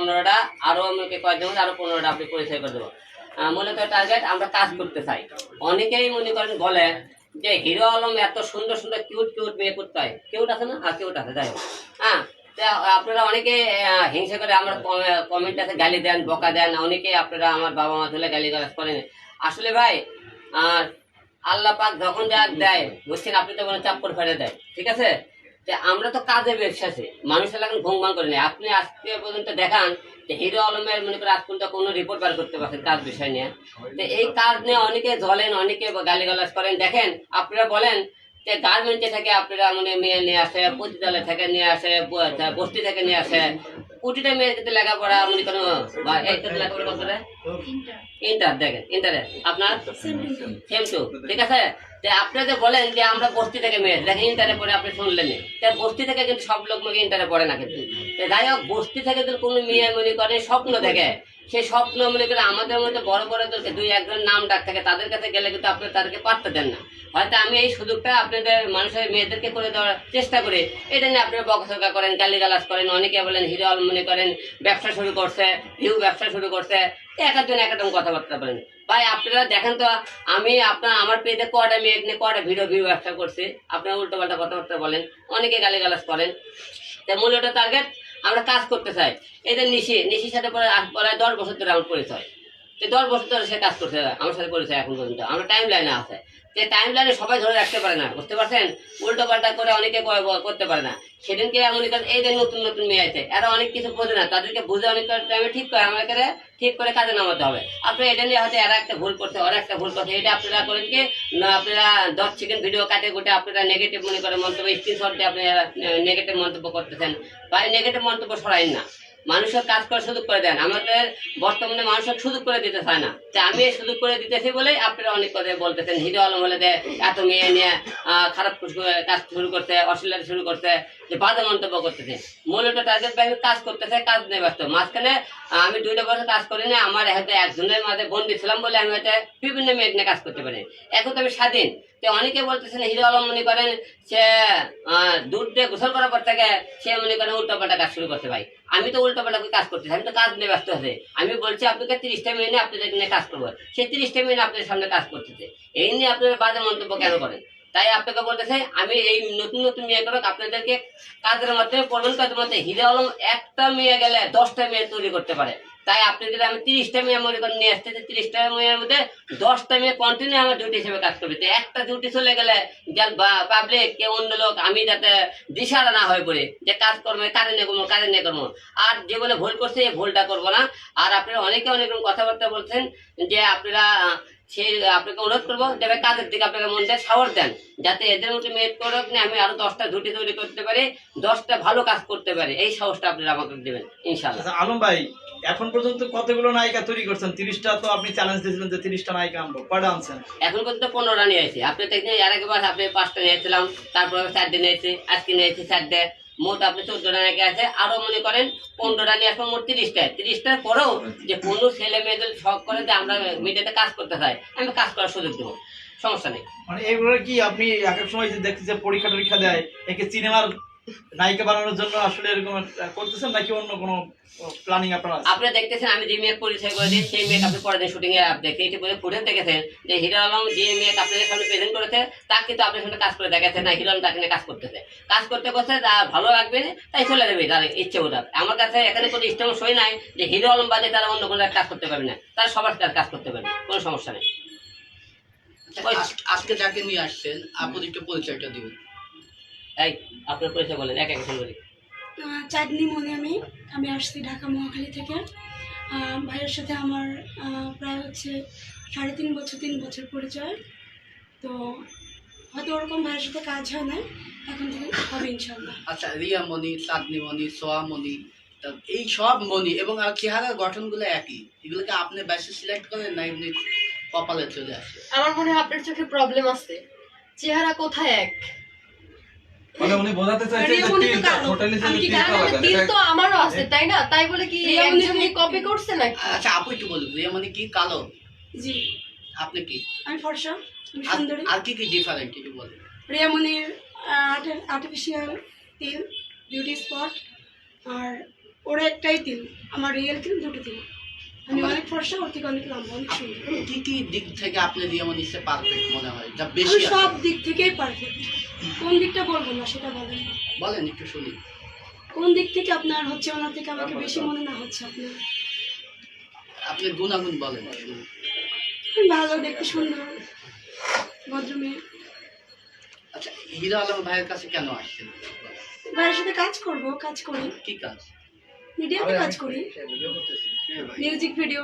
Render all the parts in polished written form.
15টা, আরো আমাকে কয়েকজন আরো 15টা আপনি পরিচয় করে দেবো। মূলত টার্গেট আমরা কাজ করতে চাই। অনেকেই মনে করেন বলে যে হিরো আলম এত সুন্দর সুন্দর কিউট কিউট মেয়ে করতে হয়, কিউট আছে না? কিউট আছে, যাই হোক। হ্যাঁ, আপনারা অনেকে হিংসা করে আমার কমেন্ট আছে গালি দেন, বকা দেন, অনেকে আপনারা আমার বাবা মা তুলে গালি গালাজ করেন। আসলে ভাই আল্লাহ পাক যখন যা দেয় বুঝছেন, আপনি তো কোনো চাপ করে ফেলে দেয়, ঠিক আছে? আমরা তো কাজে বিশ্বাসী মানুষের এখন ঘুম ভাঙ করে নেই। আপনি আজকে পর্যন্ত দেখান যে হিরো আলমের মনে করে আজ পর্যন্ত কোনো রিপোর্ট বার করতে পারছেন কাজ বিষয় নিয়ে। তো এই কাজ নিয়ে অনেকে জ্বলেন, অনেকে গালিগালাজ করেন। দেখেন আপনারা বলেন যে গার্মেন্টে থেকে আপনারা মানে মেয়ে নিয়ে আসে, পতিতালয় থেকে নিয়ে আসে, বস্তি থেকে নিয়ে আসে, প্রতিটা মেয়ের ক্ষেত্রে লেখাপড়া মনে করেন লেখাপড়া করতে ইন্টার, দেখেন ইন্টারে আপনার সেম টু, ঠিক আছে? যে আপনি যে বলেন যে আমরা বস্তি থেকে মেয়ে, দেখেন ইন্টারে পড়ে আপনি শুনলেন, বস্তি থেকে কিন্তু সব লোক মেয়ে ইন্টারে পড়ে না। কিন্তু যাই হোক, বস্তি থেকে যদি কোনো মেয়ে মনে করে স্বপ্ন দেখে, সেই স্বপ্ন মনে করে আমাদের মধ্যে বড় বড় দুই একজন নাম ডাক থাকে, তাদের কাছে গেলে কিন্তু আপনি তাদেরকে পারতে দেন না। হয়তো আমি এই সুযোগটা আপনাদের মানুষের মেয়েদেরকে করে দেওয়ার চেষ্টা করি, এটা নিয়ে আপনারা বকাঝকা করেন, গালিগালাজ করেন। অনেকে বলেন হিরো আলম মনে করেন ব্যবসা শুরু করছে, ভিউ ব্যবসা শুরু করছে, এক একজন এক একদম কথাবার্তা বলেন। ভাই আপনারা দেখেন তো, আমি আমার পেজে কটা মেয়ে নিয়ে কটা ভিউ ব্যবসা করছি, আপনারা উল্টো পাল্টা কথাবার্তা বলেন, অনেকে গালিগালাজ করেন। তাই মূলত টার্গেট আমরা কাজ করতে চাই। এই যে নিশির সাথে পরে 10 বছর ধরে আমার পরিচয়, 10 বছর ধরে সে কাজ করছে আমার সাথে পরিচয় এখন পর্যন্ত। আমরা টাইম লাইনে আছে, যে টাইম লাইনে সবাই ধরে রাখতে পারে না, বুঝতে পারছেন? উল্টো পাল্টা করে অনেকে করতে পারে না। সেদিনকে মনে করেন এই যে নতুন নতুন মেয়ে আছে, এরা অনেক কিছু বোঝে না, তাদেরকে বুঝে অনেক টাইমে ঠিক করে আমাকে ঠিক করে কাজে নামাতে হবে। আপনি এটা নিয়ে হয়তো এরা একটা ভুল করছে, ওরা একটা ভুল করছে, এটা আপনারা করেন কি না, আপনারা 10 সেকেন্ড ভিডিও কাটে কুটে আপনারা নেগেটিভ মনে করে মন্তব্য স্ক্রিনশট দিয়ে আপনি নেগেটিভ মন্তব্য করতেছেন। বা নেগেটিভ মন্তব্য সরাইন না, মানুষের কাজ করার সুযোগ করে দেন। আমাদের বর্তমানে মানুষের সুযোগ করে দিতে চায় না, যে আমি এই সুযোগ করে দিতেছি বলে আপনারা অনেক কথা বলতেছেন। হিরো আলম হলে যে এত মেয়ে নিয়ে খারাপ কাজ শুরু করতে, অশ্লীলতা শুরু করতে, যে বাজে মন্তব্য করতেছে। মূলত টার্গেট ভাই কাজ করতেছে, কাজ নিয়ে ব্যস্ত। মাঝখানে আমি 2টা বছর কাজ করি না, আমার হয়তো একজনের মাঝে বন্দি ছিলাম বলে আমি হয়তো বিভিন্ন মেয়ে নিয়ে কাজ করতে পারি। এখন তো আমি স্বাধীন। তো অনেকে বলতেছেন হিরো আলম মনে করেন সে দুধ দিয়ে গোসল করার পর থেকে সে মনে করেন উল্টো পাল্টা কাজ শুরু করতে ভাই। আমি তো উল্টো পাল্টা কাজ করতেছি, আমি তো কাজ নিয়ে ব্যস্ত আছে। আমি বলছি আপনাকে 30টা মিনিটে আপনাদের নিয়ে কাজ করবো, সেই 30টা মিনিট আপনাদের সামনে কাজ করতেছে। এই নিয়ে আপনারা বাজে মন্তব্য কেন করেন? তাই আপনাকে বলতেছে আমি এই নতুন নতুন মেয়ে করো আপনাদেরকে কাজের মাধ্যমে পড়বেন, কাজের মধ্যে হিরো আলম একটা মেয়ে গেলে 10টা মেয়ে তৈরি করতে পারে। তাই আপনি যদি আমি 30টা মেয়ে মনে করেন নিয়ে আসতে, 30টা মেয়ের মধ্যে 10টা মেয়ে কন্টিনিউ আমার ডিউটি হিসেবে কাজ করবে। তো একটা ডিউটি চলে গেলে পাবলিক কে অন্য লোক আমি যাতে দিশারা না হয়ে পড়ে যে কাজকর্মে কাজে নিয়ে করবো, আর জীবনে ভুল করছে এই ভুলটা করবো না। আর আপনারা অনেকে অনেক রকম কথাবার্তা বলছেন, যে আপনারা সেই আপনাকে অনুরোধ করবো যে কাজের দিকে আপনাকে মন দিয়ে সাহস দেন, যাতে এদের মধ্যে মেয়ে করুক না, আমি আরো 10টা ডিউটি তৈরি করতে পারি, 10টা ভালো কাজ করতে পারি। এই সাহসটা আপনারা আমাকে দেবেন ইনশাআল্লাহ। আলম ভাই এখন পর্যন্ত কতগুলো নায়িকা তৈরি করছেন? 30টা তো আপনি চ্যালেঞ্জ দিয়েছিলেন যে 30টা নায়িকা আনবো, কয়টা আনছেন? এখন পর্যন্ত 15টা নিয়ে আসি। আপনি দেখছেন এর আগেবার আপনি 5টা নিয়েছিলাম, তারপরে 4টে নিয়েছি, আজকে নিয়েছি 4টে, মোট আপনি 14টা নায়িকা আছে। আরো মনে করেন 15টা নিয়ে আসবো, মোট 30টার পরেও যে কোনো ছেলে মেয়েদের শখ করে যে আমরা মিডিয়াতে কাজ করতে চাই, আমি কাজ করার সুযোগ দেবো, সমস্যা নেই। মানে এইগুলো কি আপনি এক এক সময় যে দেখছি যে পরীক্ষা দেয়, একে সিনেমার নায়িকা বানানোর জন্য আসলে এরকম করতেছেন, নাকি অন্য কোনো প্ল্যানিং আপনার আছে? আপনি দেখতেছেন আমি যে মেয়ে পরিচয় করে দিই, সেই মেয়ে আপনি পরের দিন শুটিং এ দেখে ফুটেজ দেখেছেন যে হিরো আলম যে মেয়ে আপনাদের সামনে প্রেজেন্ট করেছে, তাকে কিন্তু আপনার সামনে কাজ করে দেখাচ্ছে না, হিরো আলম তাকে নিয়ে কাজ করতেছে, কাজ করতে করতে যা ভালো লাগবে তাই চলে যাবে তার ইচ্ছে ওটা। আমার কাছে এখানে কোনো ইস্টেম সই নাই যে হিরো আলম বাদে তারা অন্য কোনো কাজ করতে পারবে না, তারা সবার কাজ করতে পারবে, কোনো সমস্যা নেই। আজকে যাকে নিয়ে আসছেন আপনি একটু পরিচয়টা দিবেন। এই আপনার পরিচয় বলেন, এক বলি। চাঁদনি মনে আমি আসছি ঢাকা মহাখালী থেকে। ভাইয়ের সাথে আমার প্রায় হচ্ছে 3.5 বছর পরিচয়। তো হয়তো ওরকম ভাইয়ের সাথে কাজ হয় না, এখন থেকে হবে ইনশাল্লাহ। আচ্ছা, রিয়া মণি, চাঁদনি মণি, সোয়া মণি, এই সব মণি এবং চেহারার গঠনগুলো একই, এগুলোকে আপনি বেশি সিলেক্ট করেন না এমনি কপালে চলে আসে? আমার মনে হয় আপনার চোখে প্রবলেম আছে, চেহারা কোথায় এক। মানে উনি বোঝাতে চাইছেন যে তিলটা হোটেলে যে তিলটা লাগান, তিল তো আমারও আছে তাই না? তাই বলে কি একজনই কপি করছে নাকি? আচ্ছা আপু একটু বলুন, রিয়া মণি কি কালো? জি। আপনি কি? আমি ফর্সা, আমি সুন্দরী। আর কি কি ডিফারেন্ট একটু বলুন। রিয়ামনির আর্টিফিশিয়াল তিল, বিউটি স্পট, আর ওরা একটাই তিল, আমার রিয়েল তিল দুটো তিল। আমি অনেক ফর্সা, ওর থেকে অনেক লম্বা, অনেক সুন্দর। কি কি দিক থেকে আপনি রিয়ামনি সে পারফেক্ট মনে হয় যা আমি বেশি আছে? সব দিক থেকেই পারফেক্ট। কোন দিকটা বলবো না সেটা বলেন। বলেন একটু শুনি। কোন দিক থেকে আপনার হচ্ছে ওনার থেকে আমাকে বেশি মনে না হচ্ছে আপনার? আপনি গুণাগুণ বলেন শুনি। ভালো, দেখতে সুন্দর, ভদ্র মেয়ে। আচ্ছা, হিরো আলম ভাইয়ের কাছে কেন আসছেন? ভাইয়ের সাথে কাজ করব, কাজ করি, কি কাজ? মিডিয়াতে কাজ করি, মিউজিক ভিডিও,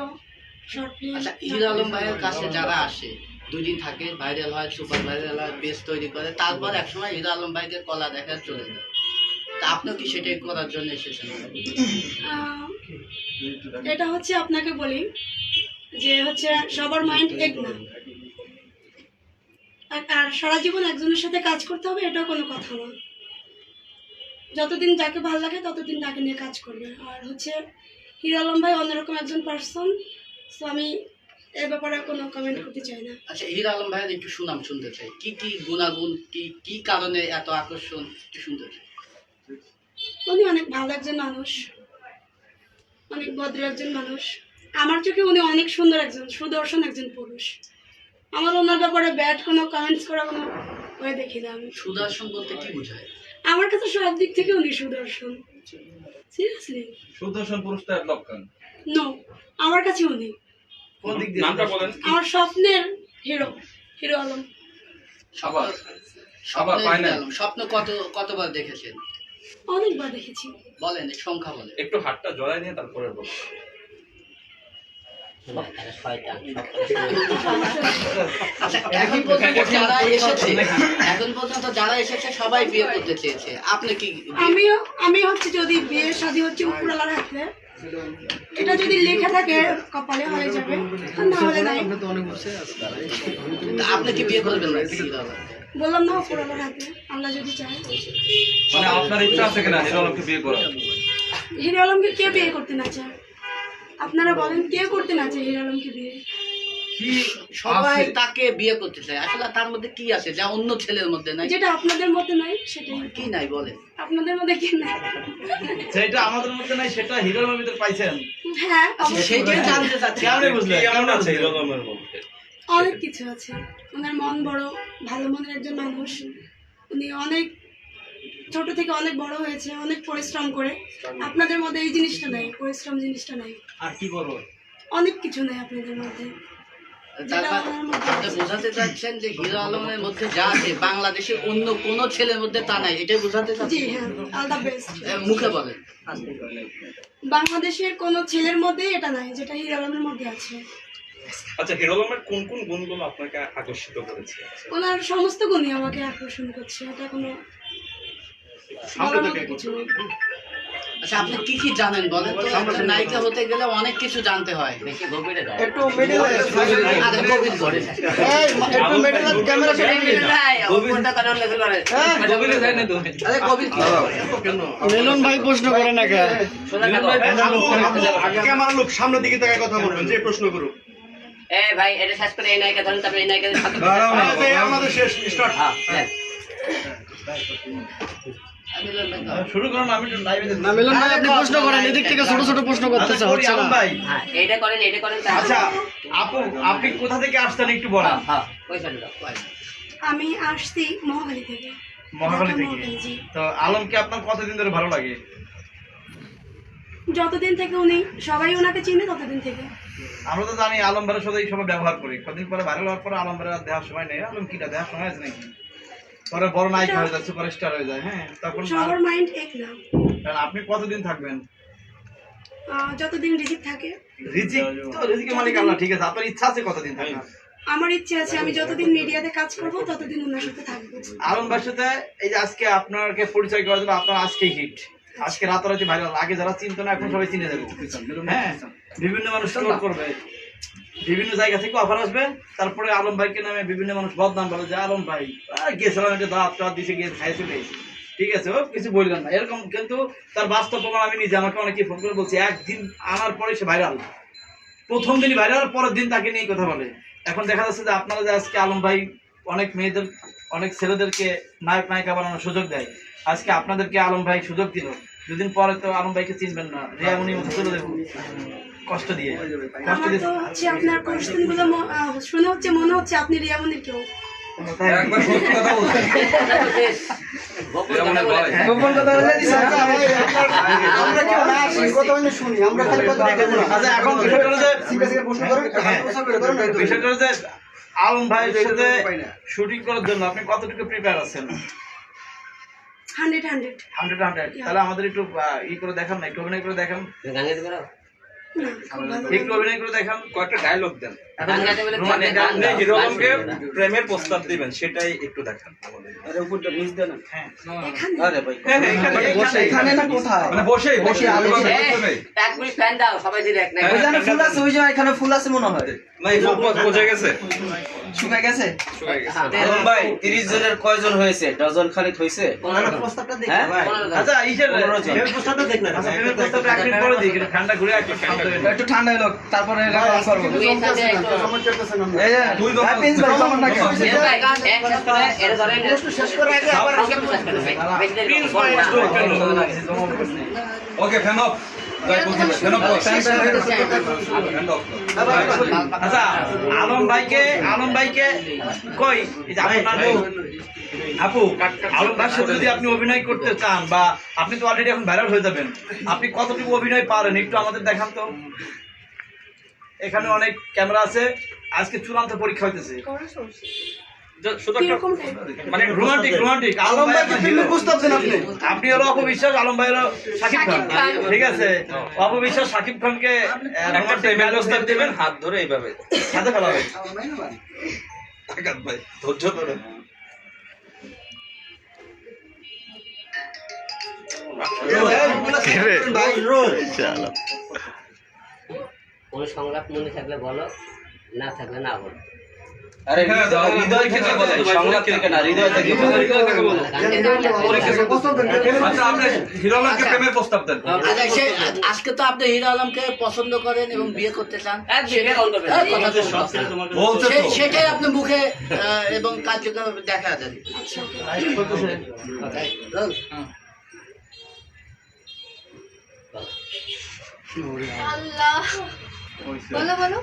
শর্ট ফিল্ম। আচ্ছা, হিরো আলম ভাইয়ের কাছে যারা আসে 2 দিন থাকে, ভাইরাল হয়, সুপার ভাইরাল হয়, পেজ তৈরি করে, তারপর একসময় হিরো আলম ভাইকে কলা দেখা চলে যায়। তা আপনিও কি সেটাই করার জন্য এসেছেন? এটা হচ্ছে আপনাকে বলি যে হচ্ছে সবার মাইন্ড এক না, আর সারা জীবন একজনের সাথে কাজ করতে হবে এটাও কোনো কথা না। যতদিন যাকে ভালো লাগে ততদিন তাকে নিয়ে কাজ করবে। আর হচ্ছে হিরো আলম ভাই অন্যরকম একজন পার্সন, তো আমি এ ব্যাপারে কোনো কমেন্ট করতে চাই না। আচ্ছা, হিরো আলম ভাইয়ের একটু সুনাম শুনতে চাই। কি কি গুণাগুণ, কি কি কারণে এত আকর্ষণ একটু শুনতে চাই। উনি অনেক ভালো একজন মানুষ, অনেক ভদ্র একজন মানুষ। আমার চোখে উনি অনেক সুন্দর একজন সুদর্শন একজন পুরুষ। আমার ওনার ব্যাপারে ব্যাড কোনো কমেন্টস করা কোনো হয়ে দেখি না আমি। সুদর্শন বলতে কি বোঝায়? আমার কাছে সব দিক থেকে উনি সুদর্শন। সিরিয়াসলি সুদর্শন পুরুষটা লক্ষণ। নো, আমার কাছে উনি কোন দিক দিয়ে? নামটা বলেন। আমার স্বপ্নের হিরো, হিরো আলম। আবার স্বপ্নের পায় না। হিরো আলম। স্বপ্ন কতবার দেখেছেন? অনেকবার দেখেছি। বলেন, সংখ্যা বলেন। একটু হাতটা জড়াই নিয়ে তারপরে বলুন। শয়তান। আচ্ছা, এখন পর্যন্ত যারা এসেছে সবাই বিয়ে করতে চেয়েছে, আপনি কি আমি হচ্ছে যদি বিয়ে শাদী হচ্ছে উপরওয়ালার হাতে, এটা যদি লেখা থাকে কপালে হয়ে যাবে, আর না হলে নাই। আপনি কি বিয়ে করবেন না? হিরো আলম? বললাম না, উপরওয়ালার হাতে, আল্লাহ যদি চায়। মানে আপনার ইচ্ছা আছে কিনা হিরো আলমকে বিয়ে করার? হিরো আলমকে কে বিয়ে করতে না চায়? আপনারা বলেন, কে করতে না চায় হিরো আলমকে বিয়ে? কি সবাই আছে? তাকে বিয়ে করতে চায়। আসলে তার মধ্যে কি আছে যা অন্য ছেলের মধ্যে নাই? যেটা আপনাদের মধ্যে নাই সেটাই। কি নাই বলেন? আপনাদের মধ্যে কি নাই? যেটা আমাদের মধ্যে নাই সেটা হিরো আলমের ভিতরে পাইছেন। হ্যাঁ, সেইটাই জানতে চাচ্ছি। কেমনে বুঝলেন? কেমন আছে হিরো আলমের মধ্যে? অনেক কিছু আছে। ওনার মন বড়, ভালো মনের একজন মানুষ। উনি অনেক ছোট থেকে অনেক বড় হয়েছে, অনেক পরিশ্রম করে। আপনাদের মধ্যে এই জিনিসটা নাই, পরিশ্রম জিনিসটা নাই। আর কি করবো? অনেক কিছু নাই আপনাদের মধ্যে। তার মানে আপনি বোঝাতে চাচ্ছেন যে হিরো আলমের মধ্যে যা আছে বাংলাদেশের অন্য কোন ছেলের মধ্যে তা নাই, এটাই বোঝাতে জি চাচ্ছেন? হ্যাঁ, অল দ্য বেস্ট। মুখে বলেন। বাংলাদেশের কোনো ছেলের মধ্যে এটা নাই যেটা হিরো আলমের মধ্যে আছে। আচ্ছা, হিরো আলমের কোন কোন গুণগুলো আপনাকে আকর্ষিত করেছে? ওনার সমস্ত গুণই আমাকে আকর্ষণ করছে, এটা কোনো বলার মতো কিছু নেই। আচ্ছা, আপনি কি কি জানেন বলেন তো? একজন নায়িকা হতে গেলে অনেক কিছু জানতে হয়। বেশি গভীরে যায়। আরে গভীর করে। উপরটা কেন উল্লেখ করে? গভীরে যায় না তো। আরে গভীর কি? মিলন ভাই প্রশ্ন করে না কেন? শোনা গেল? ক্যামেরা লোক সামনের দিকে তাকায় কথা বলবেন, যে প্রশ্ন করুক। এ ভাই, এটা শেষ করে এই নায়িকা ধরেন, তারপরে এই নায়িকাদের সাথে আমাদের শেষ স্টার্ট। হ্যাঁ, হ্যাঁ। শুরু করুন, আমি একটু লাইভে না মিলন ভাই আপনি প্রশ্ন করেন, এদিক থেকে ছোট ছোট প্রশ্ন করতেছে, হচ্ছে না। ভাই। হ্যাঁ, এইটা করেন, এইটা করেন। আচ্ছা আপু, আপনি কোথা থেকে আসছেন একটু বলেন। হ্যাঁ, পয়সাটা দাও। আমি আসছি মহাখালী থেকে। মহাখালী ঢাকা থেকে। মহাখালী, জি। তো আলমকে আপনার কতদিন ধরে ভালো লাগে? যতদিন থেকে উনি সবাই ওনাকে চিনে ততদিন থেকে। আমরা তো জানি আলম ভাইয়ের সাথে এই সময় ব্যবহার করি, কদিন পরে ভাইরাল হওয়ার পরে আলম ভাইয়ের দেওয়ার সময় নেই। আলম কিটা দেওয়ার সময় আছে নাকি? পরে বড় নায়িকা হয়ে যায়, সুপারস্টার হয়ে যায়। হ্যাঁ, তখন সবার মাইন্ড এক না। কারণ আপনি কতদিন থাকবেন? যতদিন রিজিক থাকে। রিজিক তো রিজিকের মালিক আল্লাহ, ঠিক আছে। আপনার ইচ্ছা আছে কতদিন থাকার? আমার ইচ্ছে আছে আমি যতদিন মিডিয়াতে কাজ করব ততদিন ওনার সাথে থাকবো। আলম ভাইয়ের সাথে এই যে আজকে আপনাকে পরিচয় করার জন্য আপনার আজকেই হিট, আজকে রাতারাতি ভাইরাল। আগে যারা চিনতো না এখন সবাই চিনে যাবে। হ্যাঁ, বিভিন্ন মানুষ ট্রোল করবে, বিভিন্ন জায়গা থেকে অফার আসবে, তারপরে আলম ভাইকে নামে বিভিন্ন মানুষ বদনাম বলে যে আলম ভাই গেছিলাম একটা দাঁত টাত দিছে, গিয়ে খাই চলে এসেছি। ঠিক আছে, ও কিছু বললেন না এরকম, কিন্তু তার বাস্তব প্রমাণ আমি নিজে, আমাকে অনেকে ফোন করে বলছি, একদিন আনার পরে সে ভাইরাল। প্রথম দিনই ভাইরাল, পরের দিন তাকে নিয়ে কথা বলে। এখন দেখা যাচ্ছে যে আপনারা যে আজকে আলম ভাই অনেক মেয়েদের, অনেক ছেলেদেরকে নায়ক নায়িকা বানানোর সুযোগ দেয়, আজকে আপনাদেরকে আলম ভাই সুযোগ দিল। দুদিন পরে তো আলম ভাইকে চিনবেন না, রিয়ামনির মতো চলে দেবো কষ্ট দিয়ে আমার তো হচ্ছে আপনার কোশ্চেনগুলো শুনে হচ্ছে মনে হচ্ছে আপনি রিয়ামনির কেউ। একবার সত্যি কথা বলছি গোপন কথা বলে দিছে। গোপন কথা বলে দিছে। আমরা কেউ না আসি কথা হইলে শুনি, আমরা খালি কথা দেখবো না। আচ্ছা, এখন বিষয়টা হলো যে সিরিয়াসলি প্রশ্ন করেন, প্রশ্ন করেন না। বিষয়টা হলো যে আলম ভাইয়ের সাথে শুটিং করার জন্য আপনি কতটুকু প্রিপেয়ার আছেন? 100 100 তাহলে আমাদের একটু ই করে দেখান না, একটু অভিনয় করে দেখান, গান গাইতে পারো? না, খুব ভালো। একটু অভিনয় করে দেখান। কয়েকটা ডায়লগ দেন। গান গাইতে বলে রোমান্টিক গান আপনি গান। হিরো আলমকে প্রেমের প্রস্তাব দিবেন, সেটাই একটু দেখান আমাদের। হ্যাঁ। এখানে হ্যাঁ, হ্যাঁ, এখানে না কোথায়? মানে বসেই এক মিনিট ফ্যান দাও, সবাই দিলে এক নাই। ফুল আছে, ওই যে এখানে ফুল আছে মনে হয়। না এই ফোকাস বোঝা গেছে, শুকাই গেছে? শুকাই গেছে। আলম ভাই 30 জনের কয়জন হয়েছে? ডজন খানিক হয়েছে? প্রস্তাবটা দেখ হ্যাঁ? আচ্ছা, ইসের 15 জন। প্রস্তাবটা দেখ না। আচ্ছা, প্রেমের প্রস্তাবটা এক মিনিট পরে দিই, কিন্তু ঠান্ডা ঘুরে একটু শান্ত হয়ে একটু ঠান্ডা হলো, তারপরে এটা করব। দুই এক সাথে একটু- এই যে দুই দফা- হ্যাঁ, প্রিন্স ভাই কেমন লাগে? এর ভাই, এক শেষ করে, এর ধরেন, শেষ করে আগে আবার সব শেষ করে ভাই। বেশি দেরি করবো না। ওকে, ফ্যান অফ। যাই বলতে ফ্যান অফ কর। Fan of. আচ্ছা, আলম ভাইকে কই এই যে আপনার আপু আলম ভাইয়ের সাথে যদি আপনি অভিনয় করতে চান, বা আপনি তো অলরেডি এখন ভাইরাল হয়ে যাবেন, আপনি কতটুকু অভিনয় পারেন একটু আমাদের দেখান তো। এখানে অনেক ক্যামেরা আছে, আজকে চূড়ান্ত পরীক্ষা হইতেছে। শুধু একটা কিরকম টাইপ? মানে রোমান্টিক আলম ভাইকে প্রেমের প্রস্তাব দেন আপনি। আপনি হলো অপবিশ্বাস, আলম ভাই হলো শাকিব খান, ঠিক আছে? অপবিশ্বাস শাকিব খানকে একটা প্রেমের প্রস্তাব দিবেন, হাত ধরে এইভাবে। সাথে ফেলা হবে। আঘাত ভাই, ধৈর্য ধরে। কোনো সংলাপ মনে থাকলে বলো, না থাকলে না বলো। আরে হ্যাঁ, দাও, হৃদয় থেকে বলেন, সংলাপ থেকে না, হৃদয় থেকে বলেন। গান গাইতে পারলে- আচ্ছা, আপনি হিরো আলমকে প্রেমের প্রস্তাব দেন। আচ্ছা, আজকে তো আপনি হিরো আলমকে পছন্দ করেন এবং বিয়ে করতে চান, এক বিয়ে অন করবে। এই কথা তো বলতে হবে। বলছে তো। সেটাই আপনি মুখে এবং কার্যক্রমে দেখা যাবে। আল্লাহ, বলো বলো।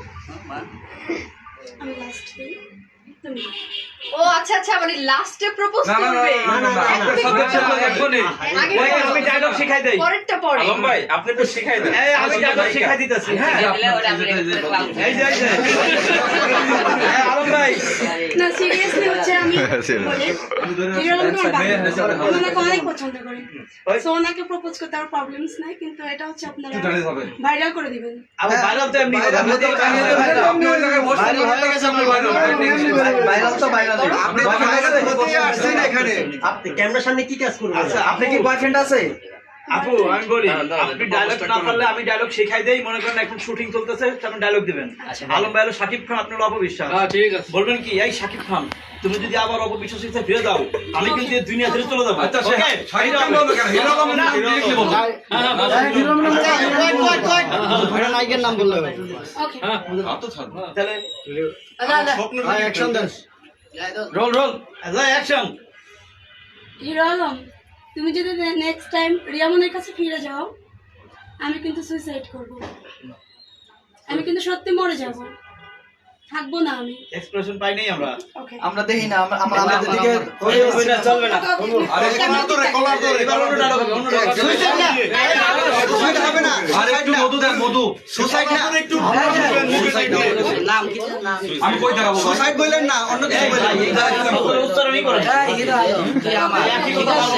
আমি লাস্ট দিই তুমি। ও আচ্ছা আচ্ছা, মানে লাস্টে প্রপোজ না, না, না, করবে। না, না, না, আপনার সাবজেক্ট এখনই। আগে ওই আমি ডায়লগ শিখাই দেই। পরেরটা পরে। আলম ভাই, আপনি একটু শিখাই দেন। এই আমি ডায়লগ শিখাই দিতেছি। হ্যাঁ, দিলে ওটা আপনি এই যে হ্যাঁ, আলম ভাই না, সিরিয়াসলি হচ্ছে আমি বলি হিরোকে ওনাকে অনেক পছন্দ করি। সো ওনাকে প্রপোজ করতে আমার প্রবলেমস নাই, কিন্তু এটা হচ্ছে আপনারা একটু দাঁড়িয়ে হবে। ভাইরাল করে দিবেন। আবার ভাইরাল তো এমনি কথা। আপনি ওই জায়গায় বসে হয়ে গেছে আপনার ভাইরাল তো ভাইরাল। আপনি ভাইরাল হতে আসছেন এখানে। আপনি ক্যামেরার সামনে কি কাজ করবেন? আচ্ছা, আপনি কি বয়ফ্রেন্ড আছে? আপু আমি বলি, আপনি ডায়লগ না পারলে আমি ডায়লগ শিখাই দেই। মনে করেন এখন শুটিং চলতেছে, আপনি ডায়লগ দিবেন। আলম ভাই হলো শাকিব খান, আপনি হলো অপবিশ্বাস। ঠিক আছে, বলবেন কি, এই শাকিব খান তুমি যদি আবার অপবিশ্বাসের সাথে ফিরে যাও, আমি কিন্তু এই দুনিয়া ছেড়ে চলে যাবো। আচ্ছা, সে ওকে? শাকিব খান বলবে কেন? হিরো আলম না, ডিরেক্টলি বলবে। নায়কের নাম বললে হবে। ওকে, তো ছাড়। তাহলে অ্যাকশন দেন। Roll action. হিরো আলম, তুমি যদি নেক্সট টাইম রিয়ামনের কাছে ফিরে যাও, আমি কিন্তু সুইসাইড করব। আমি কিন্তু সত্যি মরে যাব, থাকবো না আমি। এক্সপ্রেশন পাই নাই আমরা। ওকে, আমরা দেখি না, আমরা আমাদের দিকে চলবে না। আরে কলার ধরে, কলার ধরে। এবার অন্য ডায়লগ হবে, অন্য ডায়লগ। সুইসাইড না, সুইসাইড হবে না। আরে একটু মধু দেন, মধু। সুইসাইড না, একটু নাম কি নাম? আমি কই দাঁড়াবো ভাই? সুইসাইড বললেন না, অন্য কিছু বললেন। উচ্চারণই করেন। হিরো আলম তুই আমার একই কথা বলো।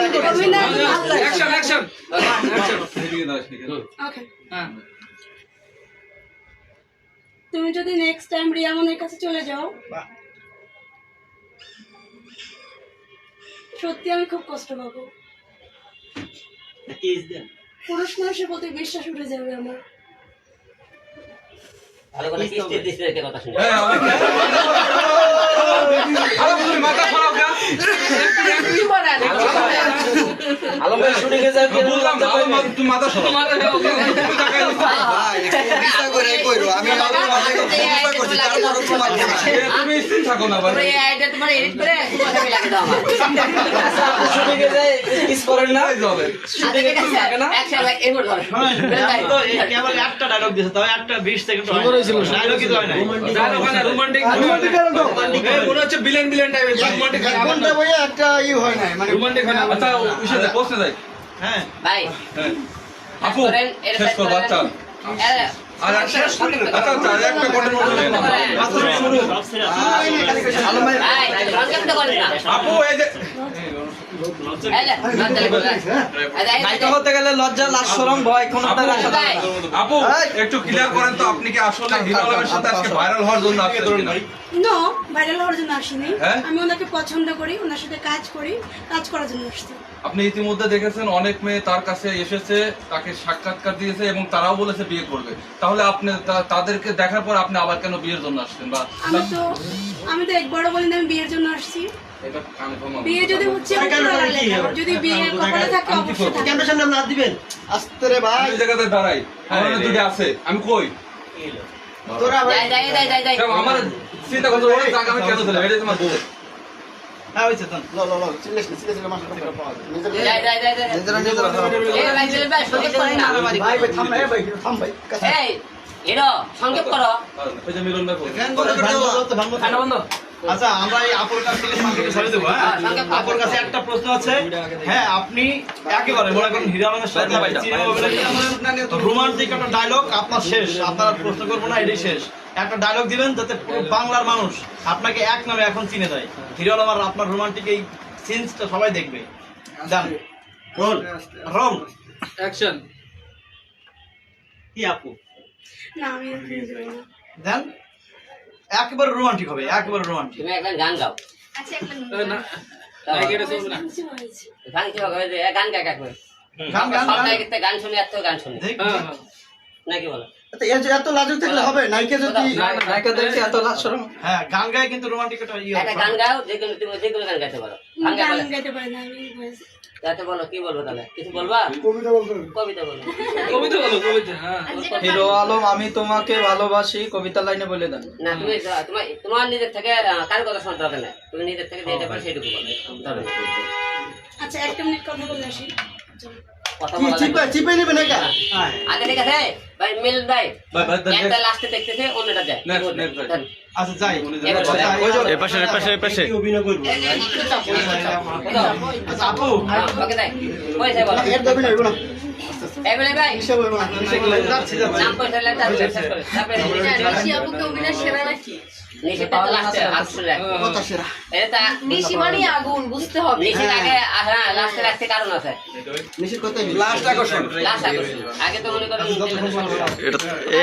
Action, action. এদিকে দাঁড়াস, এদিকে দাঁড়াস। ওকে। তুমি যদি নেক্সট টাইম রিয়ামনের কাছে চলে যাও, সত্যি আমি খুব কষ্ট পাবো। পুরুষ মানুষের প্রতি বিশ্বাস উঠে যাবে আমার। ভালো করে কিস্তি দিচ্ছে একটা কথা শুনে। এই, আরে তুমি মাথা খারাপ না? কি বলেন? আলম ভাই শুটিংয়ে যাও কি বললাম আলম ভাই তুমি মাথা সরাও ভাই একটু বিচার করে কইরো আমি আপনার মাথায় বিচার করছি তারপর তোমার তুমি স্থির থাকো না ভাই এই আইডিয়া তোমার এডিট করে তোমার সাথে লাগে দাও আমার শুটিংয়ে যাই কিস করেন না এই যাবে আচ্ছা ঠিক আছে অ্যাকশন ভাই এবার ধরো আমি তো এই কেবল একটা ডায়লগ দিয়েছে তবে একটা 20 সেকেন্ড ডায়লগই তো হয় নাই রোমান্টিক মনে হচ্ছে বিলেন টাইপের রোমান্টিক কোনটা বইয়া একটা হয় না মানে রোমান্টিক হয় না আচ্ছা উঠে যায় বসতে যাই হ্যাঁ ভাই হ্যাঁ আপু শেষ কর বাচ্চা আর শেষ আচ্ছা আচ্ছা একটা কটের মধ্যে নেই না শুরু আলম ভাই ভাই সংক্ষিপ্ত করেন না আপু এই যে নায়িকা হতে গেলে লজ্জা লাজ শরম ভয় কোনটা রাখা যাবে না। আপু একটু ক্লিয়ার করেন তো আপনি কি আসলে হিরো আলমের সাথে আজকে ভাইরাল হওয়ার জন্য আসছেন কিনা নো ভাইরাল হওয়ার জন্য আসিনি হ্যাঁ? আমি ওনাকে পছন্দ করি ওনার সাথে কাজ করার জন্য আসছি আপনি ইতিমধ্যে দেখেছেন অনেক মেয়ে তার কাছে এসেছে তাকে সাক্ষাৎকার দিয়েছে এবং তারাও বলেছে বিয়ে করবে তাহলে আপনি তাদেরকে দেখার পর আপনি আবার কেন বিয়ের জন্য আসছেন বা আমি তো একবারও বলিনি আমি বিয়ের জন্য আসছি এটা কানে কম বিয়ে যদি হচ্ছে উপরওয়ালার লেখা, যদি বিয়ে কপালে থাকে অবশ্যই থাকবে। ক্যামেরার সামনে আপনি হাত দিবেন আস্তে রে ভাই এই জায়গাতে দাঁড়াই আমার দুটো আছে আমি কই তোরা ভাই যাই আমার চিন্তা করছো ওই জায়গা আমি কেন দিলাম এটা তোমার বউ হ্যাঁ হইছে তো লো লো লো চিল্লাস চিল্লাস মাথা করে পাওয়া নিজের যাই নিজেরা নিজেরা এই ভাই দিলে ভাই সংক্ষেপ করেন না ভাই ভাই থাম ভাই থাম ভাই এই হিরো সংক্ষেপ করো ওই যে মিলন ভাই বল। আচ্ছা আমরা এই আপুর কাছ থেকে সামনে ছেড়ে দেবো হ্যাঁ আপুর কাছে একটা প্রশ্ন আছে হ্যাঁ আপনি একেবারে মনে করেন হিরো আলমের সাথে সিনেমা অভিনয় করেন রোমান্টিক একটা ডায়লগ আপনার শেষ আপনার প্রশ্ন করবো না এটাই শেষ একটা ডায়লগ দিবেন যাতে পুরো বাংলার মানুষ আপনাকে এক নামে এখন চিনে যায় হিরো আলম আর আপনার রোমান্টিক এই সিনসটা সবাই দেখবে জান রোল রোল অ্যাকশন কি আপু না আমি এরকম দেবো না। দেন একেবারে রোমান্টিক হবে একেবারে রোমান্টিক তুমি একটা গান গাও আচ্ছা একটা কিছু হয়েছে। গান কি হবে যে গান গায় কাকবে গান গান সব গান জায়গাতে গান শুনি এত গান শুনি দেখ নাকি বলো এত লাজুক থাকলে হবে নায়িকা যদি নায়িকা দেখে এত লাজ শরম হ্যাঁ গান গায় কিন্তু রোমান্টিক একটা ইয়ে একটা গান গাও যেগুলো তুমি যেগুলো গান গাইতে পারো গান গাই গান বলো গাইতে পারি না আমি voice। যাতে বলো কি বলবো তাহলে কিছু বলবা কবিতা বলতে কবিতা বলো হিরো আলম আমি তোমাকে ভালোবাসি কবিতা লাইনে বলে দেন না তুমি তোমার নিজের থেকে কার কথা শুনতে হবে না তুমি নিজের থেকে যেটা পারো সেটুকু বলো ধরো আচ্ছা একটা মিনিট কথা বলে আসি কথা কি বলা চিপা চিপে নেবে না কা আচ্ছা ঠিক আছে ভাই মিল ভাই ভাই ভাই একটা লাস্টে দেখতেছে অন্যটা যায় Next, next, ভাই। আচ্ছা যাই অভিনয় করব আচ্ছা আপু ওকে তাই পয়সা বলো এর দাবি না না এই বলে ভাই হিসাব হবে না যাচ্ছি যাচ্ছি নাম পয়সা লাগে তারপরে নিশি আপু তো অভিনয় সেরা নাকি নিশিটা তো লাস্টে আসলে কথা সেরা এটা নিশি মানে আগুন বুঝতে হবে নিশির আগে হ্যাঁ লাস্টে রাখতে কারণ আছে নিশ্চিত কথা লাস্ট আকর্ষণ লাস্ট আকর্ষণ আগে তো মনে করেন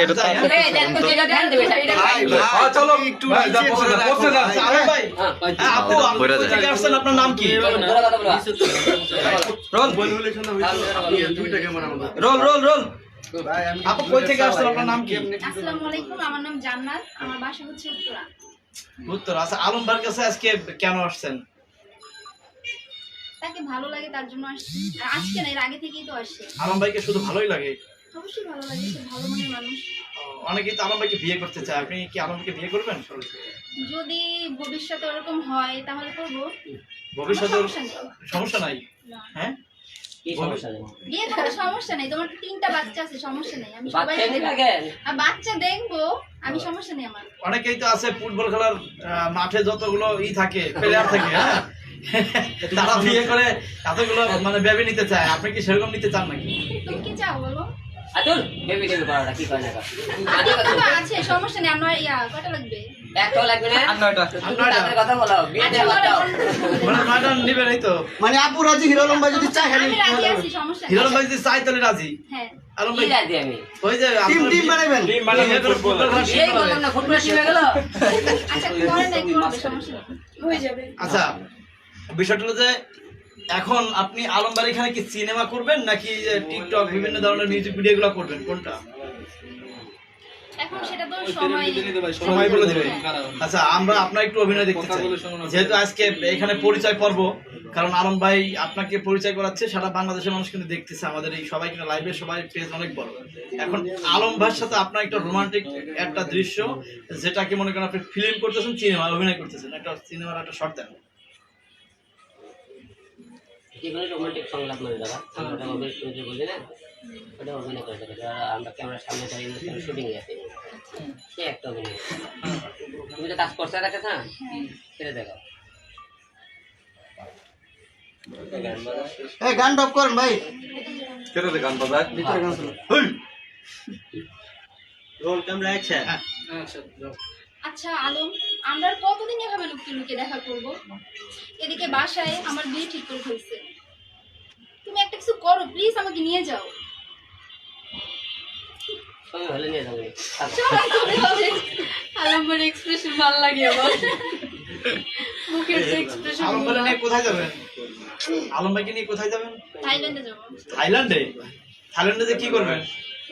এটা এই দেখো যেটা ধ্যান দেবে সেটা চলো একটু বসে যান আলম ভাই হ্যাঁ, আপু আপু থেকে আসছেন আপনার নাম কি ধরে কথা বলবা রোল রোল রোল আপু কই থেকে আসছেন আপনার নাম কি আসসালামু আলাইকুম আমার নাম জান্নাত আমার বাসা হচ্ছে উত্তরা উত্তর আচ্ছা আলম ভাইয়ের কাছে আজকে কেন আসছেন তাকে ভালো লাগে তার জন্য আসছি আর আজকে না এর আগে থেকেই তো আসছে আলম ভাইকে শুধু ভালোই লাগে অবশ্যই ভালো লাগে সে ভালো মনের মানুষ অনেকেই তো আলম ভাইকে বিয়ে করতে চায় আপনি কি আলম ভাইকে বিয়ে করবেন যদি ভবিষ্যতে ওরকম হয় তাহলে করবো ভবিষ্যতে সমস্যা নেই। সমস্যা নাই না। হ্যাঁ কি সমস্যা নেই বিয়ে করে সমস্যা নেই তোমার তো 3টা বাচ্চা আছে সমস্যা নেই আমি সবাই বাচ্চা নিয়ে থাকে আর বাচ্চা দেখবো আমি সমস্যা নেই আমার অনেকেই তো আছে ফুটবল খেলার মাঠে যতগুলো থাকে প্লেয়ার থাকে হ্যাঁ তারা বিয়ে করে এতগুলো মানে বেবি নিতে চায় আপনি কি সেরকম নিতে চান নাকি তুমি কি চাও বলো আতুল বেবি দেবি করাটা কি করে না আর 3টা তো আছে সমস্যা নেই আমার কয়টা লাগবে একটাও লাগবে না আর নয়টা তাদের কথা বলো বিয়ে আচ্ছা, দেওয়া দাও মানে নয়টা নিবেন এই তো মানে আপু রাজি হিরো আলম ভাই যদি চায় খালি আমি রাজি আছি সমস্যা নেই হিরো ভাই যদি চাই তাহলে রাজি হ্যাঁ আলম কি ভাই রাজি আমি ওই যে টিম টিম বানাবেন বিয়ে করে ফুটবল খেলা এই বললাম না ফুটবল টিমে গেল আচ্ছা করে নাই করবে সমস্যা নেই হয়ে যাবে আচ্ছা বিষয়টা হলো যে এখন আপনি আলমবাড়ি এখানে কি সিনেমা করবেন নাকি টিকটক বিভিন্ন ধরনের মিউজিক ভিডিও গুলো করবেন কোনটা এখন সেটা তো সময় সময় বলে দিবে। আচ্ছা, আমরা আপনার একটু অভিনয় দেখতে চাই, যেহেতু আজকে এখানে পরিচয় পর্ব, কারণ আলম ভাই আপনাকে পরিচয় করাচ্ছে, সারা বাংলাদেশের মানুষ কিন্তু দেখতেছে আমাদের এই সবাই কিন্তু লাইভে, সবাই পেজ অনেক বড়। এখন আলম ভাইয়ের সাথে আপনার একটা রোমান্টিক একটা দৃশ্য, যেটাকে মনে করেন আপনি ফিল্ম করতেছেন, সিনেমা অভিনয় করতেছেন, একটা সিনেমার একটা শর্ট দেন। যেগুলো রোমান্টিক সংলাপ মানে দাদা আমরা অভিনয় করে বলি না, ওটা অভিনয় করে দেবে। আমরা ক্যামেরার সামনে দাঁড়িয়ে শুটিং এ আছি, সে একটা অভিনয়। তুমি তো কাজ করছে রাখে না, সেটা দেখো। এই গান ডব করেন ভাই, কেটে দে গান বাজায়। ভিতরে গান শুনুন। Roll camera action. আচ্ছা আলম, আমরা আর কতদিন এভাবে লুকিয়ে লুকিয়ে দেখা করব? এদিকে বাসায় আমার বিয়ে ঠিক করে ফেলছে। তুমি একটা কিছু করো প্লিজ, আমাকে নিয়ে যাও। সময় হলে নিয়ে যাবো। সবাই করে হবে। আলমের এক্সপ্রেশন ভালো লাগে আমার, মুখের যে এক্সপ্রেশন। আলম ভাই নিয়ে কোথায় যাবেন? আলম ভাইকে নিয়ে কোথায় যাবেন? থাইল্যান্ডে যাবো। থাইল্যান্ডে? থাইল্যান্ডে যে কি করবেন?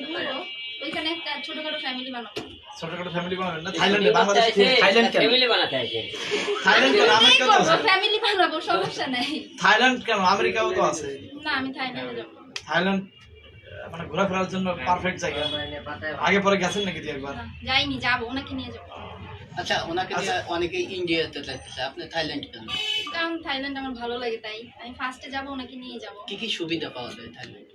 ঘুরবো। ওইখানে একটা ছোটখাটো ফ্যামিলি বানাবো। ছোটখাটো ফ্যামিলি বানাবেন না? থাইল্যান্ডে, বাংলাদেশ থাইল্যান্ড কেন? ফ্যামিলি বানাতে আছে। থাইল্যান্ড কেন? আমেরিকা তো আছে। ফ্যামিলি বানাবো, সমস্যা নাই। থাইল্যান্ড কেন? আমেরিকাও তো আছে। না, আমি থাইল্যান্ডে যাবো। থাইল্যান্ড মানে ঘোরাফেরার জন্য পারফেক্ট জায়গা। আগে পরে গেছেন নাকি দুই একবার? না, যাইনি, যাবো, ওনাকে নিয়ে যাবো। আচ্ছা, ওনাকে নিয়ে অনেকেই ইন্ডিয়াতে যাইতেছে, আপনি থাইল্যান্ড কেন? কারণ থাইল্যান্ড আমার ভালো লাগে, তাই আমি ফার্স্টে যাবো, ওনাকে নিয়ে যাবো। কি কি সুবিধা পাওয়া যায় থাইল্যান্ডে?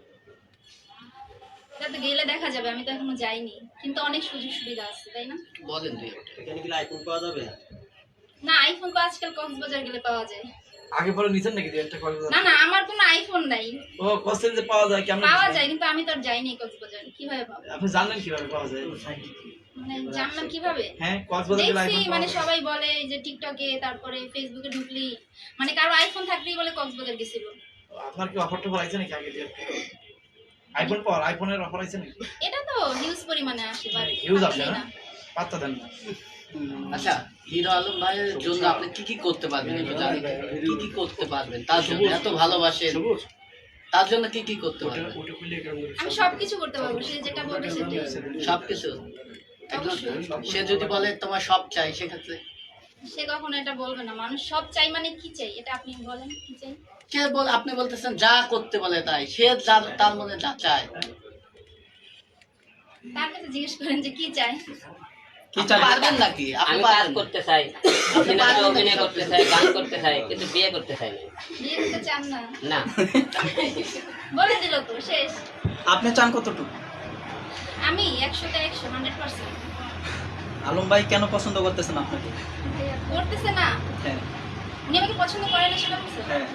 যাতে গেলে দেখা যাবে, আমি তো এখনো যাইনি, কিন্তু অনেক সুযোগ সুবিধা আছে, তাই না? বলেন দুই একটা। এখানে কি আইফোন পাওয়া যাবে? না, আইফোন তো আজকাল কক্সবাজার গেলে পাওয়া যায়। আগে পরে নিছেন নাকি দুই একটা কক্সবাজার? না না, আমার কোনো আইফোন নাই। ও কক্সবাজার যে পাওয়া যায় কেমন? পাওয়া যায়, কিন্তু আমি তো আর যাইনি কক্সবাজার, কিভাবে পাবো? আপনি জানেন কিভাবে পাওয়া যায়? মানে জানলাম কিভাবে? হ্যাঁ, কক্সবাজার গেলে দেখছি, আইফোন মানে পাওয়া যায়। সবাই বলে যে টিকটকে, তারপরে ফেসবুকে ঢুকলি, মানে কারো আইফোন থাকলেই বলে কক্সবাজার গেছিল। আপনার কি অফার টফার আছে নাকি আগে দিয়ে? আইফোন পাওয়ার, আইফোনের অফার আছে নাকি? এটা তো হিউজ পরিমাণে আসে, বাট হিউজ আসে না? পাত্তা দেন না। আচ্ছা, হিরো আলম ভাইয়ের জন্য আপনি কি কি করতে পারবেন একটু জানি, কি কি করতে পারবেন তার জন্য? এত ভালোবাসেন, তার জন্য কি কি করতে পারবেন? আমি সবকিছু করতে পারবো, সে যেটা বলবে সেটাই। সবকিছু? অবশ্যই। সে যদি বলে তোমার সব চাই, সেক্ষেত্রে সে কখনো এটা বলবে না। মানুষ সব চাই মানে কি চাই, এটা আপনি বলেন কি চাই? সে বল, আপনি বলতেছেন যা করতে বলে তাই, সে তার মনে যা চায়। তার কাছে জিজ্ঞেস করেন যে কি চাই। আপনি পারবেন নাকি? আপনি আমি কাজ পারবেন? করতে চাই, সিনেমাতে অভিনয় করতে চাই, গান করতে চাই, কিন্তু বিয়ে করতে চাই না। বিয়ে করতে চান না? না। বলে দিল তো, শেষ। আপনি চান কতটুকু? আমি 100তে 100, 100%। আলম ভাই কেন পছন্দ করতেছেন আপনাকে? করতেছে না, হ্যাঁ উনি আমাকে পছন্দ করে না সেটা বলছে? হ্যাঁ।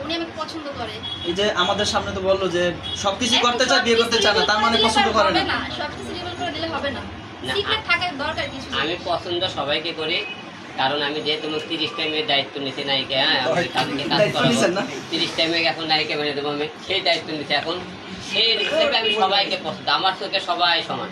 উনি আমাকে পছন্দ করে। এই যে আমাদের সামনে তো বললো যে সবকিছু করতে চায়, বিয়ে করতে চায় না, তার মানে পছন্দ করে না। সবকিছু রিভিল করে দিলে হবে না, না, সিক্রেট থাকার দরকার কিছু। আমি পছন্দ সবাইকে করি, কারণ আমি যেহেতু 30 টাইমের দায়িত্ব নিচ্ছি নায়িকা, হ্যাঁ আমি তাদেরকে কাজ দায়িত্ব করাবো, নিছেন না? 30 টাইমে এখন নায়িকা মেনে দেবো, আমি সেই দায়িত্ব নিচ্ছি। এখন সেই হিসেবে আমি সবাইকে পছন্দ, আমার চোখে সবাই সমান।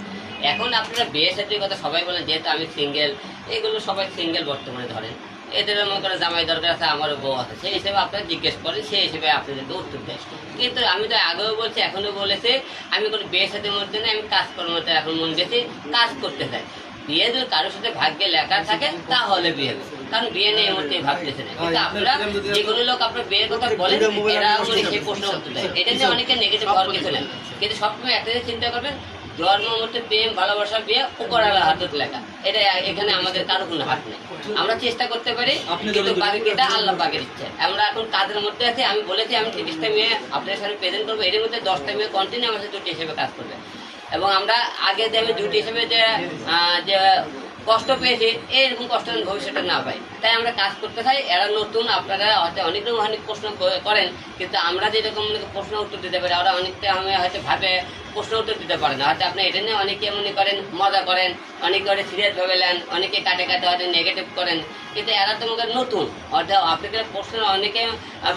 এখন আপনারা বিয়ে সাথীর কথা সবাই বলেন, যেহেতু আমি সিঙ্গেল, এগুলো সবাই সিঙ্গেল বর্তমানে ধরেন, এদের মনে করে জামাই দরকার আছে, আমারও বউ আছে, সেই হিসেবে আপনারা জিজ্ঞেস করেন, সেই হিসেবে আপনাদেরকে উত্তর দেয়। কিন্তু আমি তো আগেও বলছি, এখনো বলেছি, আমি কোনো বিয়ে সাথীর মধ্যে না, আমি কাজ কর্মতে এখন মন গেছি, কাজ করতে চাই। বিয়ে যদি কারোর সাথে ভাগ্যে লেখা থাকে তাহলে বিয়ে হবে, কারণ বিয়ে নেই এই মুহূর্তে ভাবতেছে না। কিন্তু আপনারা যেগুলো লোক আপনার বিয়ের কথা বলেন, এরা সেই প্রশ্ন উত্তর দেয়, এটা নিয়ে অনেকে নেগেটিভ হওয়ার কিছু নেই। কিন্তু সবসময় একটা চিন্তা করবেন, জন্ম মধ্যে প্রেম ভালোবাসা বিয়ে উপরালা হাতত লেখা, এটা এখানে আমাদের কারো কোনো হাত নেই। আমরা চেষ্টা করতে পারি, কিন্তু বাকিটা আল্লাহ পাকের ইচ্ছে। আমরা এখন কাজের মধ্যে আছি, আমি বলেছি আমি 30টা মেয়ে আপনাদের সাথে প্রেজেন্ট করবো, এর মধ্যে 10টা মেয়ে কন্টিনিউ আমার সাথে জুটি হিসেবে কাজ করবে। এবং আমরা আগে যে আমি জুটি হিসেবে যে কষ্ট পেয়েছি, এরকম কষ্ট আমি ভবিষ্যতে না পাই, তাই আমরা কাজ করতে চাই। এরা নতুন, আপনারা হয়তো অনেক রকম অনেক প্রশ্ন করেন, কিন্তু আমরা যেরকম প্রশ্ন উত্তর দিতে পারি, ওরা অনেকটা আমি হয়তো ভাবে প্রশ্ন উত্তর দিতে পারে না। হয়তো আপনি এটা নিয়ে অনেকে মনে করেন মজা করেন, অনেকে ওটা সিরিয়াস ভাবে নেন, অনেকে কাটে কাটে হয়তো নেগেটিভ করেন, কিন্তু এরা তো মনে নতুন, অর্থাৎ আপনাদের প্রশ্ন অনেকে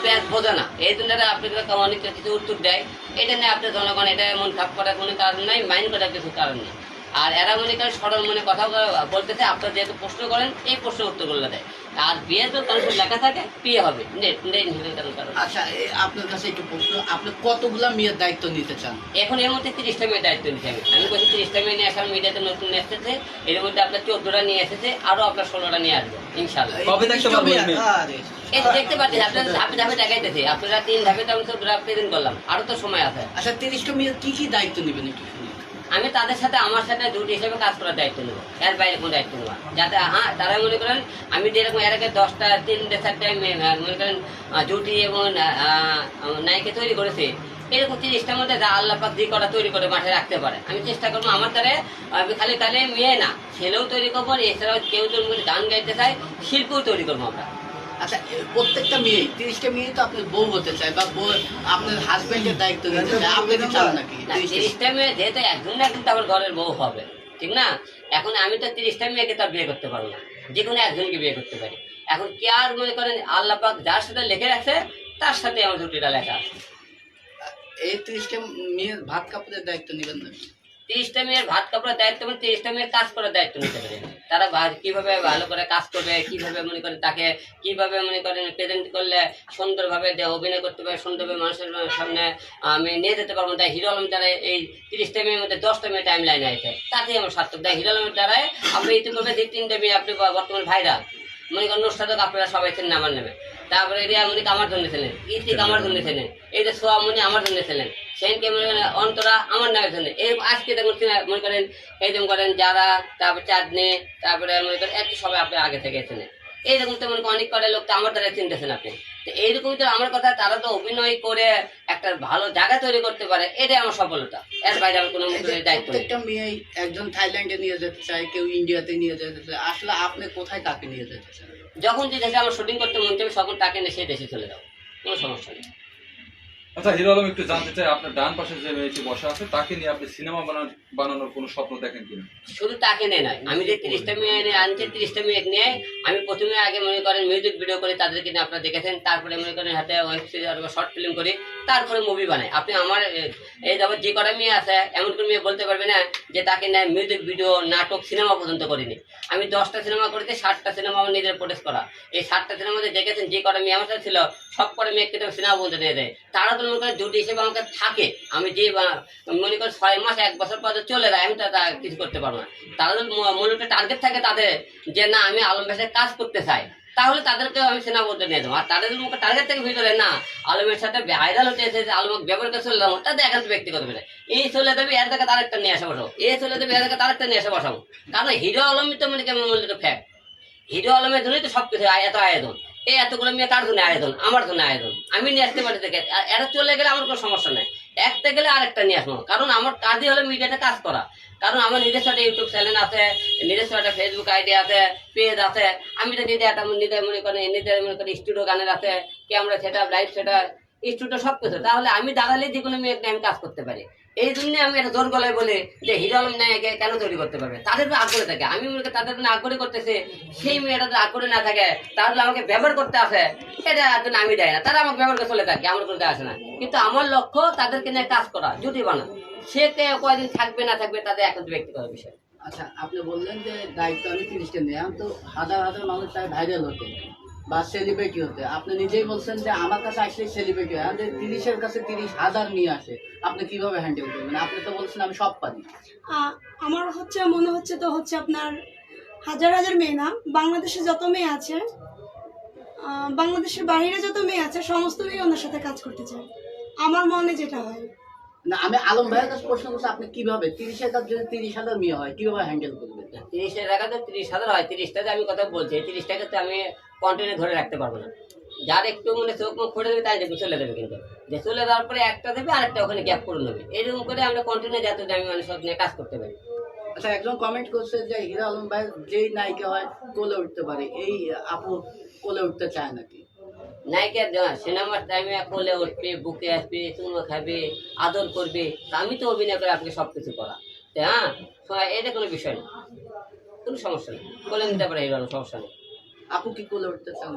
পেঁয়াজ বোঝে না, এই জন্য আপনাদের অনেক কিছু উত্তর দেয়। এটা নিয়ে আপনার জনগণ এটা মন খারাপ করার কোনো কারণ নাই, মাইন্ড করার কিছু কারণ নেই। আর এরা মনে করেন সরল মনে কথা বলতেছে, আপনারা যেহেতু প্রশ্ন করেন এই প্রশ্নের উত্তরগুলো দেয়। আর বিয়ে তো কারণ লেখা থাকে বিয়ে হবে নেট নেট কারণ আচ্ছা আপনার কাছে একটু প্রশ্ন, আপনি কতগুলা মেয়ের দায়িত্ব নিতে চান? এখন এর মধ্যে 30টা মেয়ের দায়িত্ব নিতে আমি বলছি 30টা মেয়ে নিয়ে আসার মিডিয়াতে নতুন এসেছে, এর মধ্যে আপনার 14টা নিয়ে এসেছে, আরো আপনার 16টা নিয়ে আসবে ইনশাল্লাহ। কবে দেখতে পারবো এই মেয়ে? আরে, এই তো দেখতে পাচ্ছেন আপনার ধাপে ধাপে দেখাইতেছে, আপনারা 3 ধাপে তো আমি তো প্রেজেন্ট করলাম, আরো তো সময় আছে। আচ্ছা 30টা মেয়ের কি কি দায়িত্ব নেবেন একটু শুনি। আমি তাদের সাথে আমার সাথে ডিউটি হিসেবে কাজ করার দায়িত্ব নেবো, এর বাইরে কোনো দায়িত্ব নেবো না। যাতে হ্যাঁ তারা মনে করেন আমি যেরকম এর আগে 10টা 3টে 4টে মনে করেন ডিউটি এবং নায়িকা তৈরি করেছে, এরকম 30টার মধ্যে যা আল্লাহ পাক যে করা তৈরি করে মাঠে রাখতে পারে আমি চেষ্টা করবো আমার দ্বারা। আমি খালি তাহলে মেয়ে না ছেলেও তৈরি করবো, এছাড়াও কেউ তোর মধ্যে গান গাইতে চায় শিল্পও তৈরি করবো আমরা। আচ্ছা প্রত্যেকটা মেয়ে 30টা মেয়ে তো আপনার বউ হতে চায় বা বউ আপনার হাজবেন্ডের দায়িত্ব নিতে চায়, আপনি কি চান নাকি? না 30টা মেয়ে যেহেতু একজন না একজন তো আমার ঘরের বউ হবে, ঠিক না? এখন আমি তো 30টা মেয়েকে তো বিয়ে করতে পারবো না, যে কোনো একজনকে বিয়ে করতে পারি। এখন কে আর মনে করেন আল্লাহ পাক যার সাথে লিখে রাখছে তার সাথে আমার জুটিটা লেখা আছে। এই 30টা মেয়ের ভাত কাপড়ের দায়িত্ব নেবেন না? 30টা মেয়ের ভাত কাপড়ের দায়িত্ব মানে 30টা মেয়ের কাজ করার দায়িত্ব নিতে পারে। তারা কিভাবে ভালো করে কাজ করবে, কিভাবে মনে করেন তাকে কিভাবে মনে করেন প্রেজেন্ট করলে সুন্দরভাবে অভিনয় করতে পারে, সুন্দরভাবে মানুষের সামনে আমি নিয়ে যেতে পারবো। তাই হিরো আলম দ্বারা এই 30টা মেয়ের মধ্যে 10টা মেয়ে টাইম লাইনে আছে, তাতেই আমার সার্থক। তাই হিরো আলমের দ্বারাই আপনি ইতিমধ্যে যে 3টে মেয়ে আপনি বর্তমান ভাইরাল মনে করেন নুসরাত আপনারা সবাই ছিলেন আমার নামে, তারপরে রিয়া মনিক আমার জন্য ছিলেন, ইতিক আমার জন্য ছিলেন, এই যে সোয়া মনি আমার জন্য ছিলেন, সেনকে মনে করেন অন্তরা আমার নামের জন্য। এই আজকে দেখুন মনে করেন এই যেমন করেন যারা, তারপরে চাঁদনি, তারপরে মনে করেন একটু সবাই আপনি আগে থেকে ছিলেন। এইরকম তো মনে করেন অনেক কটা লোক তো আমার দ্বারা চিনতেছেন আপনি। তো এইরকম তো আমার কথা তারা তো অভিনয় করে একটা ভালো জায়গা তৈরি করতে পারে, এটাই আমার সফলতা। এর বাইরে আমার কোনো দায়িত্ব নেই। প্রত্যেকটা মেয়ে একজন থাইল্যান্ডে নিয়ে যেতে চায়, কেউ ইন্ডিয়াতে নিয়ে যেতে চায়, আসলে আপনি কোথায় কাকে নিয়ে যেতে চান? যখন যে দেশে আমার শুটিং করতে মন চাইবে তখন তাকে নিয়ে সেই দেশে চলে যাও, কোনো সমস্যা নেই। আচ্ছা হিরো আলম একটু জানতে চাই আপনার ডান পাশে যে মেয়েটি বসা আছে তাকে নিয়ে আপনি সিনেমা বানানোর কোনো স্বপ্ন দেখেন কিনা? শুধু তাকে নেই নয়, আমি যে 30টা মেয়ে এনে আনছি 30টা মেয়ে নিয়ে আমি প্রথমে আগে মনে করেন মিউজিক ভিডিও করি, তাদেরকে নিয়ে আপনারা দেখেছেন, তারপরে মনে করেন হাতে ওয়েব সিরিজ অথবা শর্ট ফিল্ম করি, তারপরে মুভি বানাই। আপনি আমার এই যাবত যে কটা মেয়ে আছে এমন কোনো মেয়ে বলতে পারবে না যে তাকে নিয়ে মিউজিক ভিডিও নাটক সিনেমা পর্যন্ত করিনি। আমি 10টা সিনেমা করেছি, 7টা সিনেমা আমার নিজের প্রোডিউস করা। এই 7টা সিনেমাতে দেখেছেন যে কটা মেয়ে আমার সাথে ছিল সব কটা মেয়েকে তো সিনেমা পর্যন্ত নিয়ে দেয়। তারা তো মনে করেন জুটি হিসেবে আমাকে থাকে, আমি যে মনে করেন 6 মাস 1 বছর পর চলে যায়, আমি তো তা কিছু করতে পারবো না। তারা যদি মূলত টার্গেট থাকে তাদের যে না আমি আলম ভাইয়ের কাজ করতে চাই, তাহলে তাদেরকে আমি সেনা বলতে নিয়ে দেবো। আর তাদের মুখে টার্গেট থেকে ভিতরে না আলমের সাথে ভাইরাল হতে এসেছে, আলমকে ব্যবহার করে চলে যাবো, তাদের একান্ত ব্যক্তিগত বিষয়। এই চলে যাবে এর থেকে তারেকটা নিয়ে আসা বসাবো, এই চলে যাবে এর থেকে তারেকটা নিয়ে আসা বসাবো। কারণ হিরো আলমই তো মানে কেমন মূলত ফ্যাক্ট, হিরো আলমের জন্যই তো সবকিছু এত আয়োজন। এই এতগুলো মেয়ে কার জন্য আয়োজন? আমার জন্য আয়োজন। আমি নিয়ে আসতে পারি থেকে এরা চলে গেলে আমার কোনো সমস্যা নেই, একটা গেলে আরেকটা নিয়ে আসবো। কারণ আমার কাজই হলো মিডিয়াতে কাজ করা। কারণ আমার নিজস্ব একটা ইউটিউব চ্যানেল আছে, নিজস্ব একটা ফেসবুক আইডি আছে, পেজ আছে। আমি তো নিজে একটা নিজের মনে করেন স্টুডিও গানের আছে, camera setup, live setup, studio সব কিছু। তাহলে আমি দাঁড়ালে যে কোনো মেয়ে আমি কাজ করতে পারি। এই জন্য আমি একটা জোর গলায় বলি যে হিরো আলম নায়কে কেন তৈরি করতে পারবে, তাদের আগ্রহ থাকে। আমি মনে করি তাদের জন্য আগ্রহ করতেছে, সেই মেয়েটা যদি আগ্রহ না থাকে তাহলে আমাকে ব্যবহার করতে আসে, এটা জন্য আমি দেয় না, তারা আমাকে ব্যবহার করে চলে থাকে, আমার করতে আসে না। কিন্তু আমার লক্ষ্য তাদেরকে নিয়ে কাজ করা, জুটি বানা। সে কয়দিন থাকবে না থাকবে তাদের এখন ব্যক্তিগত বিষয়। আচ্ছা আপনি বললেন যে দায়িত্ব আমি 30টা নিয়ে, তো হাজার হাজার মানুষ চাই ভাইরাল হতে বা সেলিব্রিটি হতে। আপনি নিজেই বলছেন যে আমার কাছে আসলে সেলিব্রিটি হয়, আমাদের 30-এর কাছে 30,000 নিয়ে আসে, আপনি কিভাবে হ্যান্ডেল করবেন? আপনি তো বলছেন আমি সব পারি। আমার মনে হচ্ছে তো আপনার হাজার হাজার মেয়ে না, বাংলাদেশে যত মেয়ে আছে, বাংলাদেশের বাইরে যত মেয়ে আছে সমস্ত মেয়ে ওনার সাথে কাজ করতে চায়, আমার মনে যেটা হয়। না আমি আলম ভাইয়ের কাছে প্রশ্ন করছি, আপনি কিভাবে 30-এর কাছে যদি 30,000 মেয়ে হয় কিভাবে হ্যান্ডেল করবেন? 30-এর জায়গাতে 30,000 হয়, 30টাতে আমি কথা বলছি, 30টাকে তো আমি কন্টিনিউ ধরে রাখতে পারবো না। যার একটু মানে চোখ মুখ ফুটে দেবে তাই দেখবে চলে যাবে, কিন্তু যে চলে যাওয়ার পরে একটা দেবে আরেকটা ওখানে গ্যাপ করে নেবে, এরকম করে আমরা কন্টিনিউ যাতে আমি মানে সব নিয়ে কাজ করতে পারি। আচ্ছা একজন কমেন্ট করছে যে হিরো আলম ভাই যেই নায়িকা হয় কোলে উঠতে পারে, এই আপু কোলে উঠতে চায় নাকি? নায়িকা সিনেমার টাইমে কোলে উঠবে, বুকে আসবে, চুমো খাবে, আদর করবে, আমি তো অভিনয় করে আপনাকে সবকিছু করা। হ্যাঁ এটা কোনো বিষয় না, কোনো সমস্যা নেই, কোলে নিতে পারে হিরো আলম, সমস্যা নেই। আপু কি কোলে উঠতে চান?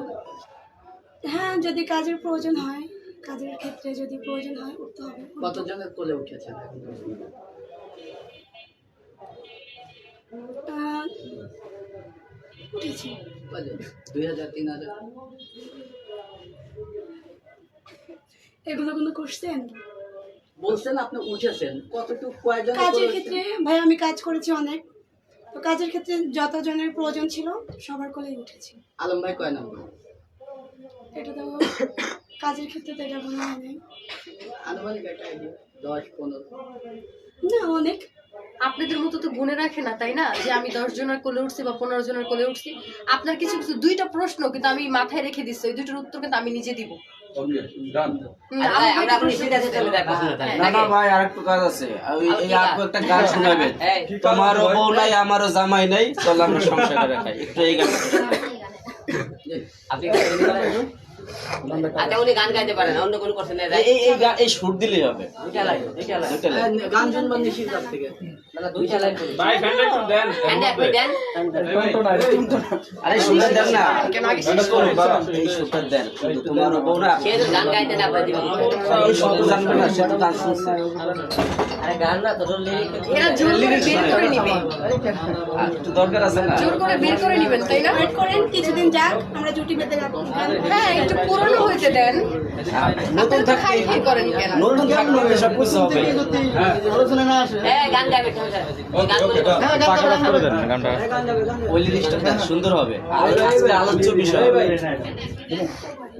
হ্যাঁ, যদি কাজের প্রয়োজন হয়, কাজের ক্ষেত্রে যদি প্রয়োজন হয় উঠতে হবে। কতজনের কোলে উঠেছেন? উঠেছি। 2000 3000 এগুলো কোনো করছেন? বলছেন আপনি উঠেছেন, কতটুকু কয়জন কাজের ক্ষেত্রে ভাই আমি কাজ করেছি অনেক, তো কাজের ক্ষেত্রে যতজনের প্রয়োজন ছিল সবার কোলেই উঠেছি। আলম ভাই কয় নাম্বার? এটা তো কাজের ক্ষেত্রে তো এটা কোনো হয় নাই। আনুমানিক একটা আইডিয়া 10 15 না অনেক। আপনাদের মতো তো গুনে রাখে না, তাই না, যে আমি 10 জনের কোলে উঠছি বা 15 জনের কোলে উঠছি। আপনার কিছু কিছু 2টা প্রশ্ন কিন্তু আমি মাথায় রেখে দিচ্ছি, ওই 2টার উত্তর কিন্তু আমি নিজে দিব। ওকে ডান। আচ্ছা, আমরা এখন সিরিয়াসে চলে যাই প্রশ্নটা তাহলে, না নাকি? না ভাই আরেকটু কাজ আছে, এই আপু একটা গান শোনাবেন, এই, তোমারও বউ নাই আমারও জামাই নাই, চল আমরা সংসার করে খাই, একটু এই গান। আপনি কি করেন? আচ্ছা, উনি গান গাইতে পারেন, অন্য কোনো কোশ্চেন নেই? এই সুর দিলেই হবে। দুইটা লাইন। গান শুনবেন নিশির কাছ থেকে। দাদা দুইটা লাইন বলুন। ভাই ফ্যানটা একটু দেন। হ্যান্ডে আপনি দেন। আরে সুরটা দেন না, এই সুরটা দেন, কিন্তু তোমারও বউ না, সে তো গান গাইতে না পারে দিবেন। এই শব্দ জানবে না, সে তো গান শুনছে। আরে গান না তো লিরিক। এরা জোর করে বের করে নিবে, একটু দরকার আছে না? জোর করে বের করে নিবেন, তাই না? ওয়েট করেন কিছুদিন যাক, আমরা জুটি বেঁধে গান। হ্যাঁ, একটু পুরনো হইতে দেন। নতুন আপনারা তো খাই খাই করেন কেন? নতুন থাকলে সব কিছু হবে। আলোচনা না আসে এই গান গাইবে ঠিক আছে। গান ওকে ডান। ওই লিরিক্সটা দেন, সুন্দর হবে। আর আজকে আলোচ্য বিষয়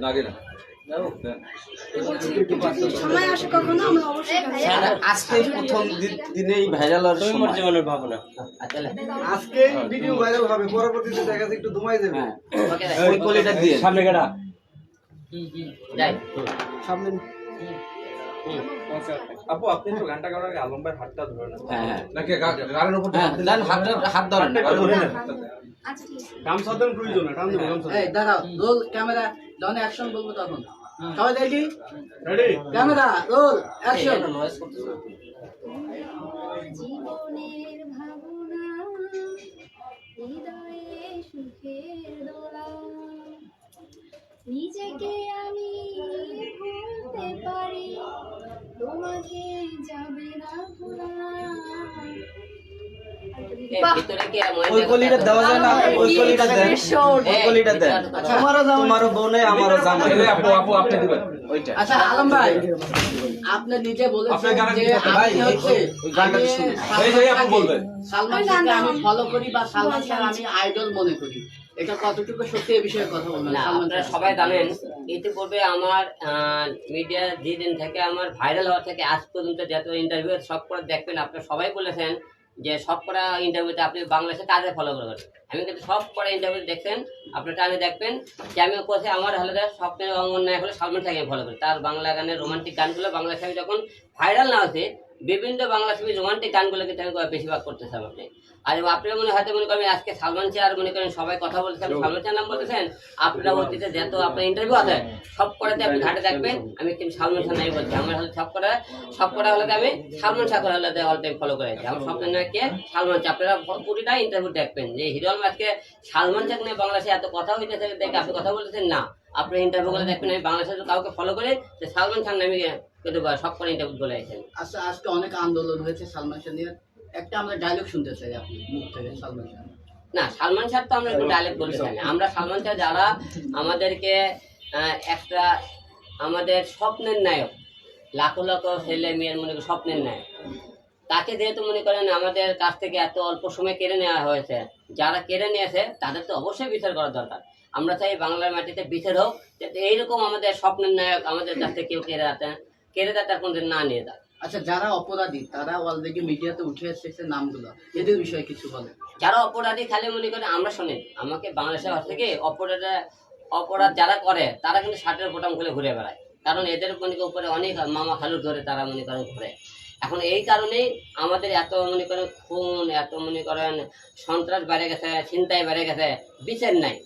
লাগে না। দেন। সময় আসে কখনো আমরা অবশ্যই গান গাই। আজকে প্রথম দিনেই ভাইরাল হওয়ার সময়। জীবনের ভাবনা। আচ্ছা, আজকে ভিডিও ভাইরাল হবে, পরবর্তীতে দেখা যাচ্ছে একটু দমাই দেবে। হ্যাঁ, ওকে ওই কলিটা দিয়ে সামনে গেড়া। যাই। সামনে আপু আপনি একটু গানটা গাওয়ার আগে আলম ভাই হাতটা ধরে নেন। হ্যাঁ হ্যাঁ নাকি গানের উপর হ্যাঁ, দেন হাত ধরেন। আচ্ছা ঠিক আছে। গামছা দেন প্রয়োজন, টান দেবো গামছা। এই দাঁড়াও, রোল ক্যামেরা, যখন অ্যাকশন বলবো তখন সবাই দেখি, রেডি? Camera roll action. জীবনের ভাবনা, হৃদয়ে সুখের দোলা, নিজেকে আমি ভুলতে পারি, তোমাকে যাবে না ভোলা। এই ভিতরে কি ওই কলিটা দেওয়া যায় না? ওই কলিটা দেন, ওই কলিটা দেন। তোমারও বউ নাই আমারও জামাই এই নাই। আপু আপনি দিবেন। ওইটা আচ্ছা আলম ভাই, আপনি নিজে বলেছেন আপনার গানের যে ভিতরে ভাই, আমি হচ্ছে ওই গানটা আমি শুনুন। এই যে আপু বলবেন। সালমান শাহকে আমি ফলো করি বা সালমান শাহ আমি আইডল মনে করি, এটা কতটুকু সত্যি এই বিষয়ে কথা বলবেন? না, সালমান আপনারা শাহ সবাই জানেন ইতিপূর্বে আমার মিডিয়া যেদিন থেকে আমার ভাইরাল হওয়া থেকে আজ পর্যন্ত যত ইন্টারভিউ সব করে দেখবেন, আপনারা সবাই বলেছেন যে সব করা ইন্টারভিউতে আপনি বাংলাদেশে কাজে ফলো করবেন। আমি কিন্তু সব করা ইন্টারভিউ দেখছেন, আপনার টানে দেখবেন যে আমি কোথায় আমার হালদা স্বপ্নের অঙ্গন না হলে সালমান শাহকে ফলো করি। তার বাংলা গানের রোমান্টিক গানগুলো বাংলা ছবি যখন ভাইরাল না হচ্ছে, বিভিন্ন বাংলা ছবির রোমান্টিক গানগুলো কিন্তু আমি বেশিরভাগ করতেছিলাম। আপনি আর আপনারা মনে করেন আজকে সালমান শাহ আর মনে করেন সবাই কথা বলছেন, সালমান শাহ নাম বলতেছেন, আপনারা অতীতে যত আপনার ইন্টারভিউ আছে সব করাতে আপনি ঘাটে দেখবেন আমি কিন্তু সালমান শাহ নাই বলছি। আমার হলে সব করা হলে আমি সালমান শাহ হলে অল টাইম ফলো করে আমার স্বপ্নের নাম কে সালমান শাহ। আপনারা পুরোটা ইন্টারভিউ দেখবেন যে হিরো আলম আজকে সালমান শাহ নিয়ে বাংলাদেশে এত কথা হইতেছে দেখে আপনি কথা বলতেছেন না, আপনি ইন্টারভিউ করে দেখবেন আমি বাংলাদেশে কাউকে ফলো করে যে সালমান শাহ নামে কিন্তু সব করে ইন্টারভিউ বলে আছেন। আচ্ছা, আজকে অনেক আন্দোলন হয়েছে সালমান শাহ নিয়ে, একটা আমরা ডায়লগ শুনতে চাই আপনি মুখ থেকে সালমান শাহ। না, সালমান শাহ তো আমরা একটু ডাইরেক্ট বলতে চাই না। আমরা সালমান শাহ যারা আমাদেরকে একটা আমাদের স্বপ্নের নায়ক, লাখো লাখো ছেলে মেয়ের মনে করেন স্বপ্নের নায়ক, তাকে যেহেতু মনে করেন আমাদের কাছ থেকে এত অল্প সময় কেড়ে নেওয়া হয়েছে, যারা কেড়ে নিয়েছে তাদের তো অবশ্যই বিচার করা দরকার। আমরা চাই বাংলার মাটিতে বিচার হোক, যাতে এইরকম আমাদের স্বপ্নের নায়ক আমাদের কাছ থেকে কেউ কেড়ে যাতে আর কোনদিন না নিয়ে যায়। আচ্ছা, যারা অপরাধী তারা অলরেডি মিডিয়াতে উঠে এসেছে নামগুলো, এদের বিষয়ে কিছু বলে। যারা অপরাধী খালি মনে করেন আমরা শোনেন, আমাকে বাংলাদেশের কাছ থেকে অপরাধ যারা করে তারা কিন্তু শার্টের বোতাম খুলে ঘুরে বেড়ায়, কারণ এদের মনে করেন উপরে অনেক মামা খালুর ধরে তারা মনে করেন ঘুরে। এখন এই কারণেই আমাদের এত মনে করেন খুন, এত মনে করেন সন্ত্রাস বেড়ে গেছে, ছিনতাই বেড়ে গেছে, বিচার নাই।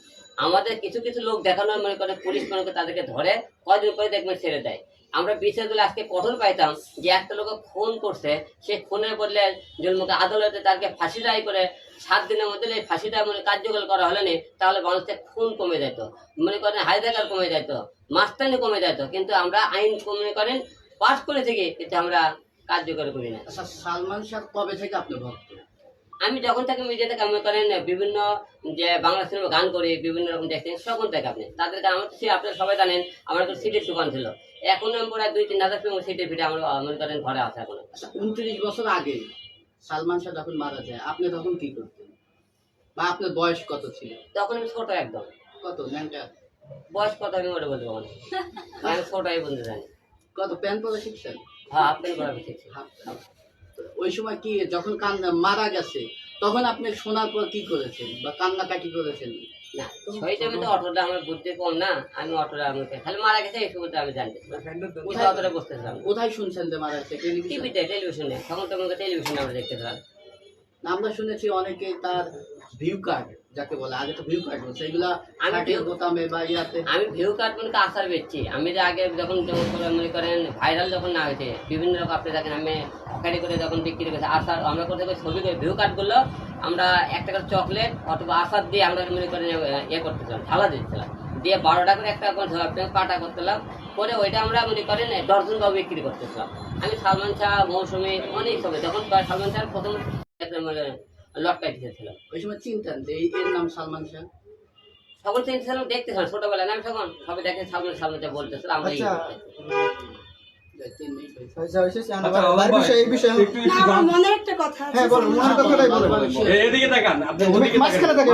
আমাদের কিছু কিছু লোক দেখানো মনে করেন পুলিশ মনে করে তাদেরকে ধরে কয়দিন পরে দেখবেন ছেড়ে দেয়। আমরা বিচারগুলো আজকে কঠোর পাইতাম যে একটা লোক খুন করছে, সে খুনের বদলে জন্মকে আদালতে তাকে ফাঁসি রায় করে 7 দিনের মধ্যে এই ফাঁসিটা মনে কার্যকর করা হলে নি, তাহলে বাংলাদেশে খুন কমে যেত, মনে করেন হাইজাকার কমে যেত, মাস্তানি কমে যেত। কিন্তু আমরা আইন মনে করেন পাস করে থেকে কিন্তু আমরা কার্যকর করি না। আচ্ছা, সালমান শাহ কবে থেকে আপনি ভক্ত? আমি যখন থেকে মিডিয়াতে কাম করেন বিভিন্ন যে বাংলা সিনেমা গান করি বিভিন্ন রকম দেখছেন তখন থেকে আপনি তাদেরকে আমার সে আপনারা সবাই জানেন আমার একটা সিটির দোকান ছিল এখন আমি প্রায় 2-3 হাজার ফিল্ম সিটির ভিডিও আমার মনে করেন ঘরে আছে এখন। আচ্ছা 29 বছর আগে সালমান শাহ যখন মারা যায় আপনি তখন কি করতেন বা আপনার বয়স কত ছিল? তখন আমি ছোট একদম। কত ন্যাংটা? বয়স কত আমি ওটা বলতে পারবো না, আমি ছোটই বলতে জানি। কত প্যান্ট পরে শিখছেন? হ্যাঁ আপনি করা শিখছি। ওই সময় কি যখন মারা গেছে তখন আপনি শোনার পর কি করেছেন বা কান্নাকাটি করেছেন? না সেই টাইমে তো অটোটা আমার বুদ্ধি কম না, আমি অটোটা আমি খালি মারা গেছে এই সময়টা আমি জানতে অটোটা বসতেছিলাম। কোথায় শুনছেন যে মারা গেছে? টিভিতে টেলিভিশনে, তখন তো আমাকে টেলিভিশনে আমরা দেখতেছিলাম। আমরা শুনেছি অনেকে তার ভিউ কার্ড যাকে বলে, আগে তো ভিউ কার্ড বলছে, এগুলা আমি হাটের বোতামে বা ইয়াতে। আমি ভিউ কার্ড মনে করেন আসার বেচছি। আমি যে আগে যখন মনে করেন ভাইরাল যখন না হয়েছে বিভিন্ন রকম আপনি দেখেন আমি অকারি করে যখন বিক্রি করেছি আসার আমরা করতে ছবি করে ভিউ কার্ডগুলো আমরা একটা করে চকলেট অথবা আসার দিয়ে আমরা মনে করেন ইয়ে করতেছিলাম, ঢালা দিচ্ছিলাম, দিয়ে 12 টাকা করে একটা কাটা করতেলাম, করে ওইটা আমরা মনে করেন ডর্জন বা বিক্রি করতেছিলাম। আমি সালমান শাহ মৌসুমী অনেক ছবি যখন সালমান শাহ প্রথম লটকাই দিতেছিলাম। ওই সময় চিনতেন যে এর নাম সালমান শাহ? তখন চিনতেছিলাম, দেখতেছিলাম ছোটবেলায় আমি তখন সবাই দেখে সালমান শাহ বলতেছিলাম আমরা না আমার মনে একটা কথা আছে। এদিকে তাকান, আপনি ওদিকে তাকান।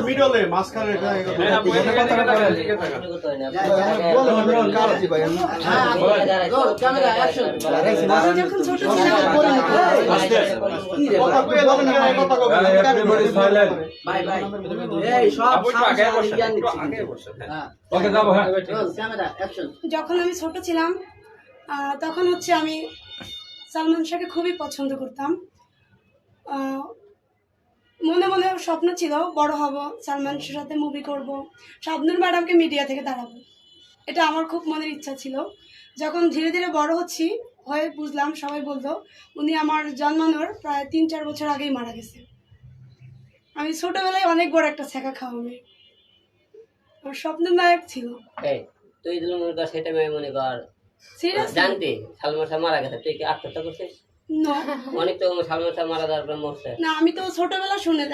মিডলে মাঝখানে ক্যামেরা অ্যাকশন। আমি যখন ছোট ছিলাম বাই বাই এই সব আগে বসে। হ্যাঁ ওকে যাবো। হ্যাঁ ক্যামেরা অ্যাকশন। যখন আমি ছোট ছিলাম তখন হচ্ছে আমি সালমান শাহকে খুবই পছন্দ করতাম। মনে মনে স্বপ্ন ছিল বড় হব, সালমান শাহের সাথে মুভি করব, শাবনূর ম্যাডামকে মিডিয়া থেকে দাঁড়াবো, এটা আমার খুব মনের ইচ্ছা ছিল। যখন ধীরে ধীরে বড় হয়ে বুঝলাম, সবাই বলতো উনি আমার জন্মানোর প্রায় 3-4 বছর আগেই মারা গেছে। আমি ছোটবেলায় অনেক বড় একটা ছ্যাঁকা খাওয়া মেয়ে, আমার স্বপ্নের নায়ক ছিল। তুই মনে কর সেটা মনে কর জানতে সালমান শাহ মারা গেছে, তুই কি আত্মহত্যা করছিস? অনেক তো সালমান শাহ মারা যাওয়ার পর মরছে। না আমি তো ছোটবেলা শুনে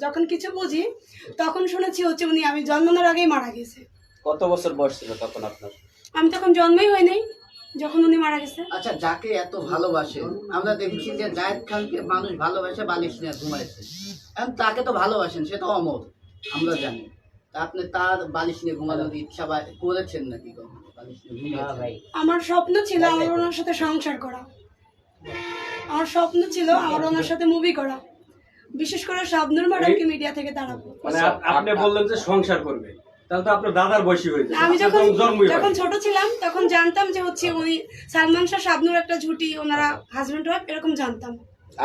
যখন কিছু বুঝি তখন শুনেছি হচ্ছে উনি আমি জন্মানোর আগেই মারা গেছে। কত বছর বয়স ছিল তখন আপনার? আমি তখন জন্মই হয় নাই যখন উনি মারা গেছে। আচ্ছা যাকে এত ভালোবাসেন, আমরা দেখেছি যে জায়েদ খানকে মানুষ ভালোবাসে বালিশ নিয়ে ঘুমাইছে, এখন তাকে তো ভালোবাসেন, সে তো অমর আমরা জানি, তা আপনি তার বালিশ নিয়ে ঘুমানোর ইচ্ছা বা করেছেন নাকি কখনো? বালিশ নিয়ে ঘুমিয়েছেন? আমার স্বপ্ন ছিল আমার ওনার সাথে সংসার করা, আমার স্বপ্ন ছিল আমার ওনার সাথে মুভি করা, বিশেষ করে শাবনূর ম্যাডামকে মিডিয়া থেকে দাঁড়াবো। মানে আপনি বললেন যে সংসার করবে, তাহলে তো আপনার দাদার বয়সী হয়ে যায়। আমি যখন ছোট ছিলাম তখন জানতাম যে হচ্ছে উনি সালমান শাহ শাবনূর একটা জুটি, ওনারা হাজবেন্ড ওয়াইফ এরকম জানতাম।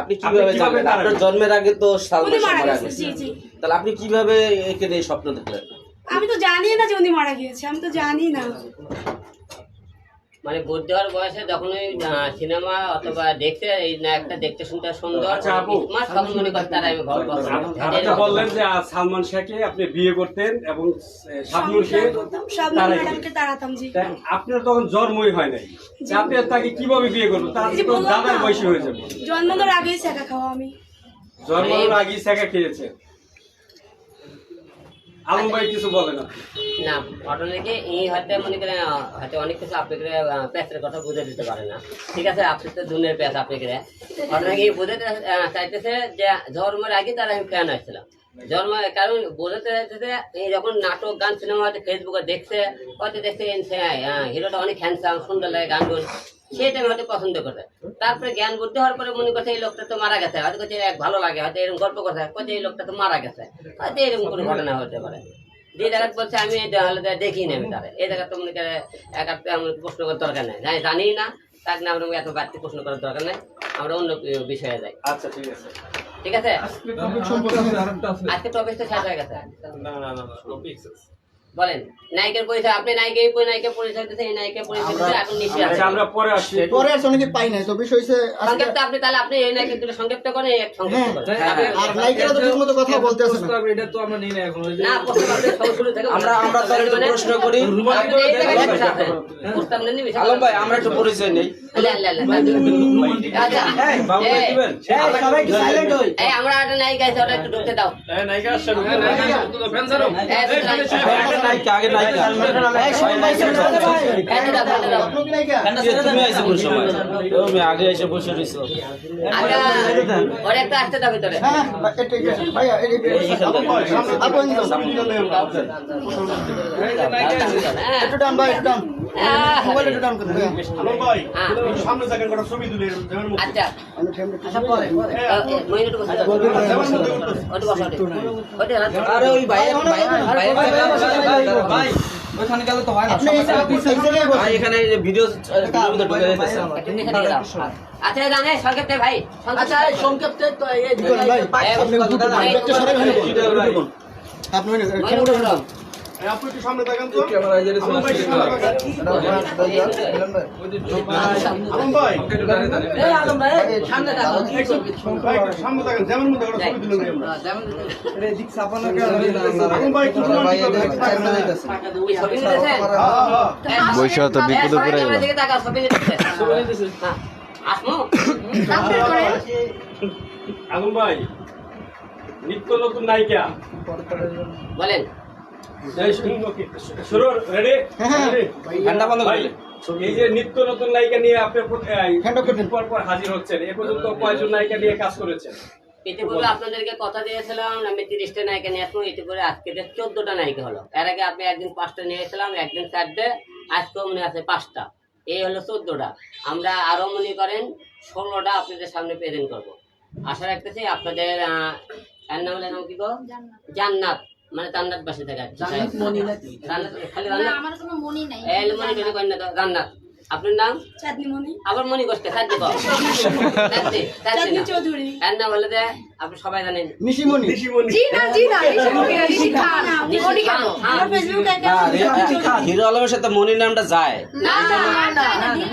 আপনি কিভাবে জানলেন? আপনার জন্মের আগে তো সালমান উনি শাহ মারা মারা গেছে। গেছে, জি জি। তাহলে আপনি কিভাবে একে নিয়ে স্বপ্ন দেখলেন? আমি তো জানি না যে উনি মারা গিয়েছে, আমি তো জানি না। মানে বুদ্ধি হওয়ার বয়সে যখন ওই সিনেমা অথবা দেখতে এই নায়কটা দেখতে শুনতে সুন্দর তখন মনে করি তারা আমি ভালো বললেন যে সালমান শাহকে আপনি বিয়ে করতেন এবং শাবনূরকে শাবনূর ম্যাডামকে তাড়াতাম। জি। আপনার তখন জন্মই হয় নাই, আপনি তাকে কিভাবে বিয়ে করবেন? তার তো দাদার বয়সী হয়ে যাবে। জন্মানোর আগেই ছ্যাঁকা খাওয়া আমি। জন্মানোর আগেই ছ্যাঁকা খেয়েছে। আলম ভাই কিছু বলেন না, ঘটনা কি এই হয়তো মনে করেন হয়তো অনেক কিছু আপনি প্যাচের কথা বুঝে দিতে পারে না, ঠিক আছে? আপনি তো দুনের প্যাচ আপনি ঘটনা কি বুঝাতে চাইতেছে যে জন্মের আগে তারা আমি ফ্যান হয়েছিলাম। জন্ম কারণ বোঝাতে চাইতেছে এই যখন নাটক গান সিনেমা হয়তো ফেসবুকে দেখছে, হয়তো দেখছে হিরোটা অনেক হ্যান্ডসাম সুন্দর লাগে গান গুন, সেই টাইমে হয়তো পছন্দ করে। তারপরে জ্ঞান বুদ্ধি হওয়ার পরে মনে করছে এই লোকটা তো মারা গেছে, হয়তো করছে ভালো লাগে, হয়তো এরকম গল্প কথা করছে এই লোকটা তো মারা গেছে, হয়তো এরকম কোনো ঘটনা হতে পারে। যে জায়গায় বলছে আমি দেখি না, আমি তারা এই জায়গায় তো মনে করে প্রশ্ন করার দরকার নেই, জানি না তার না আমরা এত বাড়তি প্রশ্ন করার দরকার নেই, আমরা অন্য বিষয়ে যাই। আচ্ছা ঠিক আছে, ঠিক আছে। আজকে টপিক তো শেষ হয়ে গেছে। বলেন নায়িকার পরিচয়, আপনি নায়িকা পরিচয় দিতে, এই নায়িকা পরিচয় দিতে এখন নিচে আছে। আমরা পরে আসছি। পরে আর অনেকে পাই নাই তো বিষয় হইছে আজকে সংক্ষিপ্ত আপনি তাহলে আপনি এই নায়িকা দুটো সংক্ষিপ্ত করেন, এই এক সংক্ষিপ্ত করেন। আর নায়িকারা তো ঠিকমতো কথা বলতে আসে না। এটা তো আমরা নিই না এখন ওই যে না প্রশ্ন করতে শুরু থেকে আমরা তাহলে একটু প্রশ্ন করি। আপনি এই জায়গায় বসে আছেন। প্রস্তাব নেন নি, আলম ভাই আমরা একটু পরিচয় নেই। আচ্ছা এই বাবু এই, দিবেন, সবাই একটু সাইলেন্ট হই। এই আমরা একটা নায়িকা আছে, ওটা একটু ঢুকতে দাও। নায়িকা আসছে এই, আগে নায়িকা এই সবাই ভাই ছেড়ে দাও ভাই। আপনি কি নায়িকা? তুমি আইছো কোন সময়? তুমি আগে এসে বসে রইছো। আচ্ছা ওর একটা আসতে দাও ভিতরে। হ্যাঁ এটা ভাইয়া এই আপন হ্যাঁ একটু ডান ভাই একটু ডান মোবাইল একটু ডান করে ভাইয়া সামনে থাকেন কটা ছবি তুলে যেমন আচ্ছা আমি ফ্রেমটা আচ্ছা পরে মহিলাটা বসে দাও। ওটা বসো ওটা আরে ওই ভাই ভাই ওখানে গেলে তো হয় না। আপনি এই জায়গায় বসেন। ভাই এখানে ভিডিও ভিডিওতে ঢুকে যাইতেছে। আচ্ছা জানে সংক্ষেপে ভাই আচ্ছা এই সংক্ষেপে তো এই কি করেন ভাই আপনি একটা সরে ভাই আপনি ক্যামেরা ধরুন আপনি একটু সামনে থাকেন তো। ক্যামেরা এই যে চলে আসছে। আলম ভাই এই আলম ভাই সামনে দেখো কি করবি ভাই একটু সামনে থাকেন যেমন মধ্যে কটা ছবি তুলে আমরা। যেমন আলম ভাই একটু ওই ছবি নিতেছেন বৈশা তো বিপদে পড়ে গেল। দিকে তাকাও, ছবি নিতেছে হ্যাঁ আসমু আপনার করে আলম ভাই নিত্য নতুন নায়িকা বলেন। শুরু রেডি ঠান্ডা বন্ধ ভাই করে এই যে নিত্য নতুন নায়িকা নিয়ে আপনি হ্যান্ড অফ করবেন পর হাজির হচ্ছেন, এ পর্যন্ত কয়জন নায়িকা নিয়ে কাজ করেছেন? ইতিপূর্বে আপনাদেরকে কথা দিয়েছিলাম আমি 30টা নায়িকা নিয়ে আসবো, ইতিপূর্বে আজকে 14টা নায়িকা হলো। এর আগে আপনি একদিন 5টা নিয়েছিলাম, একদিন 4টে, আজকেও মনে আছে 5টা, এই হলো 14টা। আমরা আরো মনে করেন 16টা আপনাদের সামনে প্রেজেন্ট করবো। আশা রাখতেছি আপনাদের এর নাম হলো নাম কি গো? জান্নাত, মানে জান্নাত বাসী থেকে জান্নাত মনি নাকি জান্নাত খালি না জান্নাত আমার কোনো মনি নাই। এই মনি টনি করেন না তো, জান্নাত। আপনার নাম? চাঁদনি মনি, আবার মনি করতে সাহায্য কর। চাঁদনি চৌধুরী। এর নাম হলো যে আপনি সবাই জানেন নিশিমণি জি না ঋষি খান মনি কেন? আমার ফেসবুক অ্যাকাউন্ট হিরো আলমের সাথে মনির নামটা যায়। না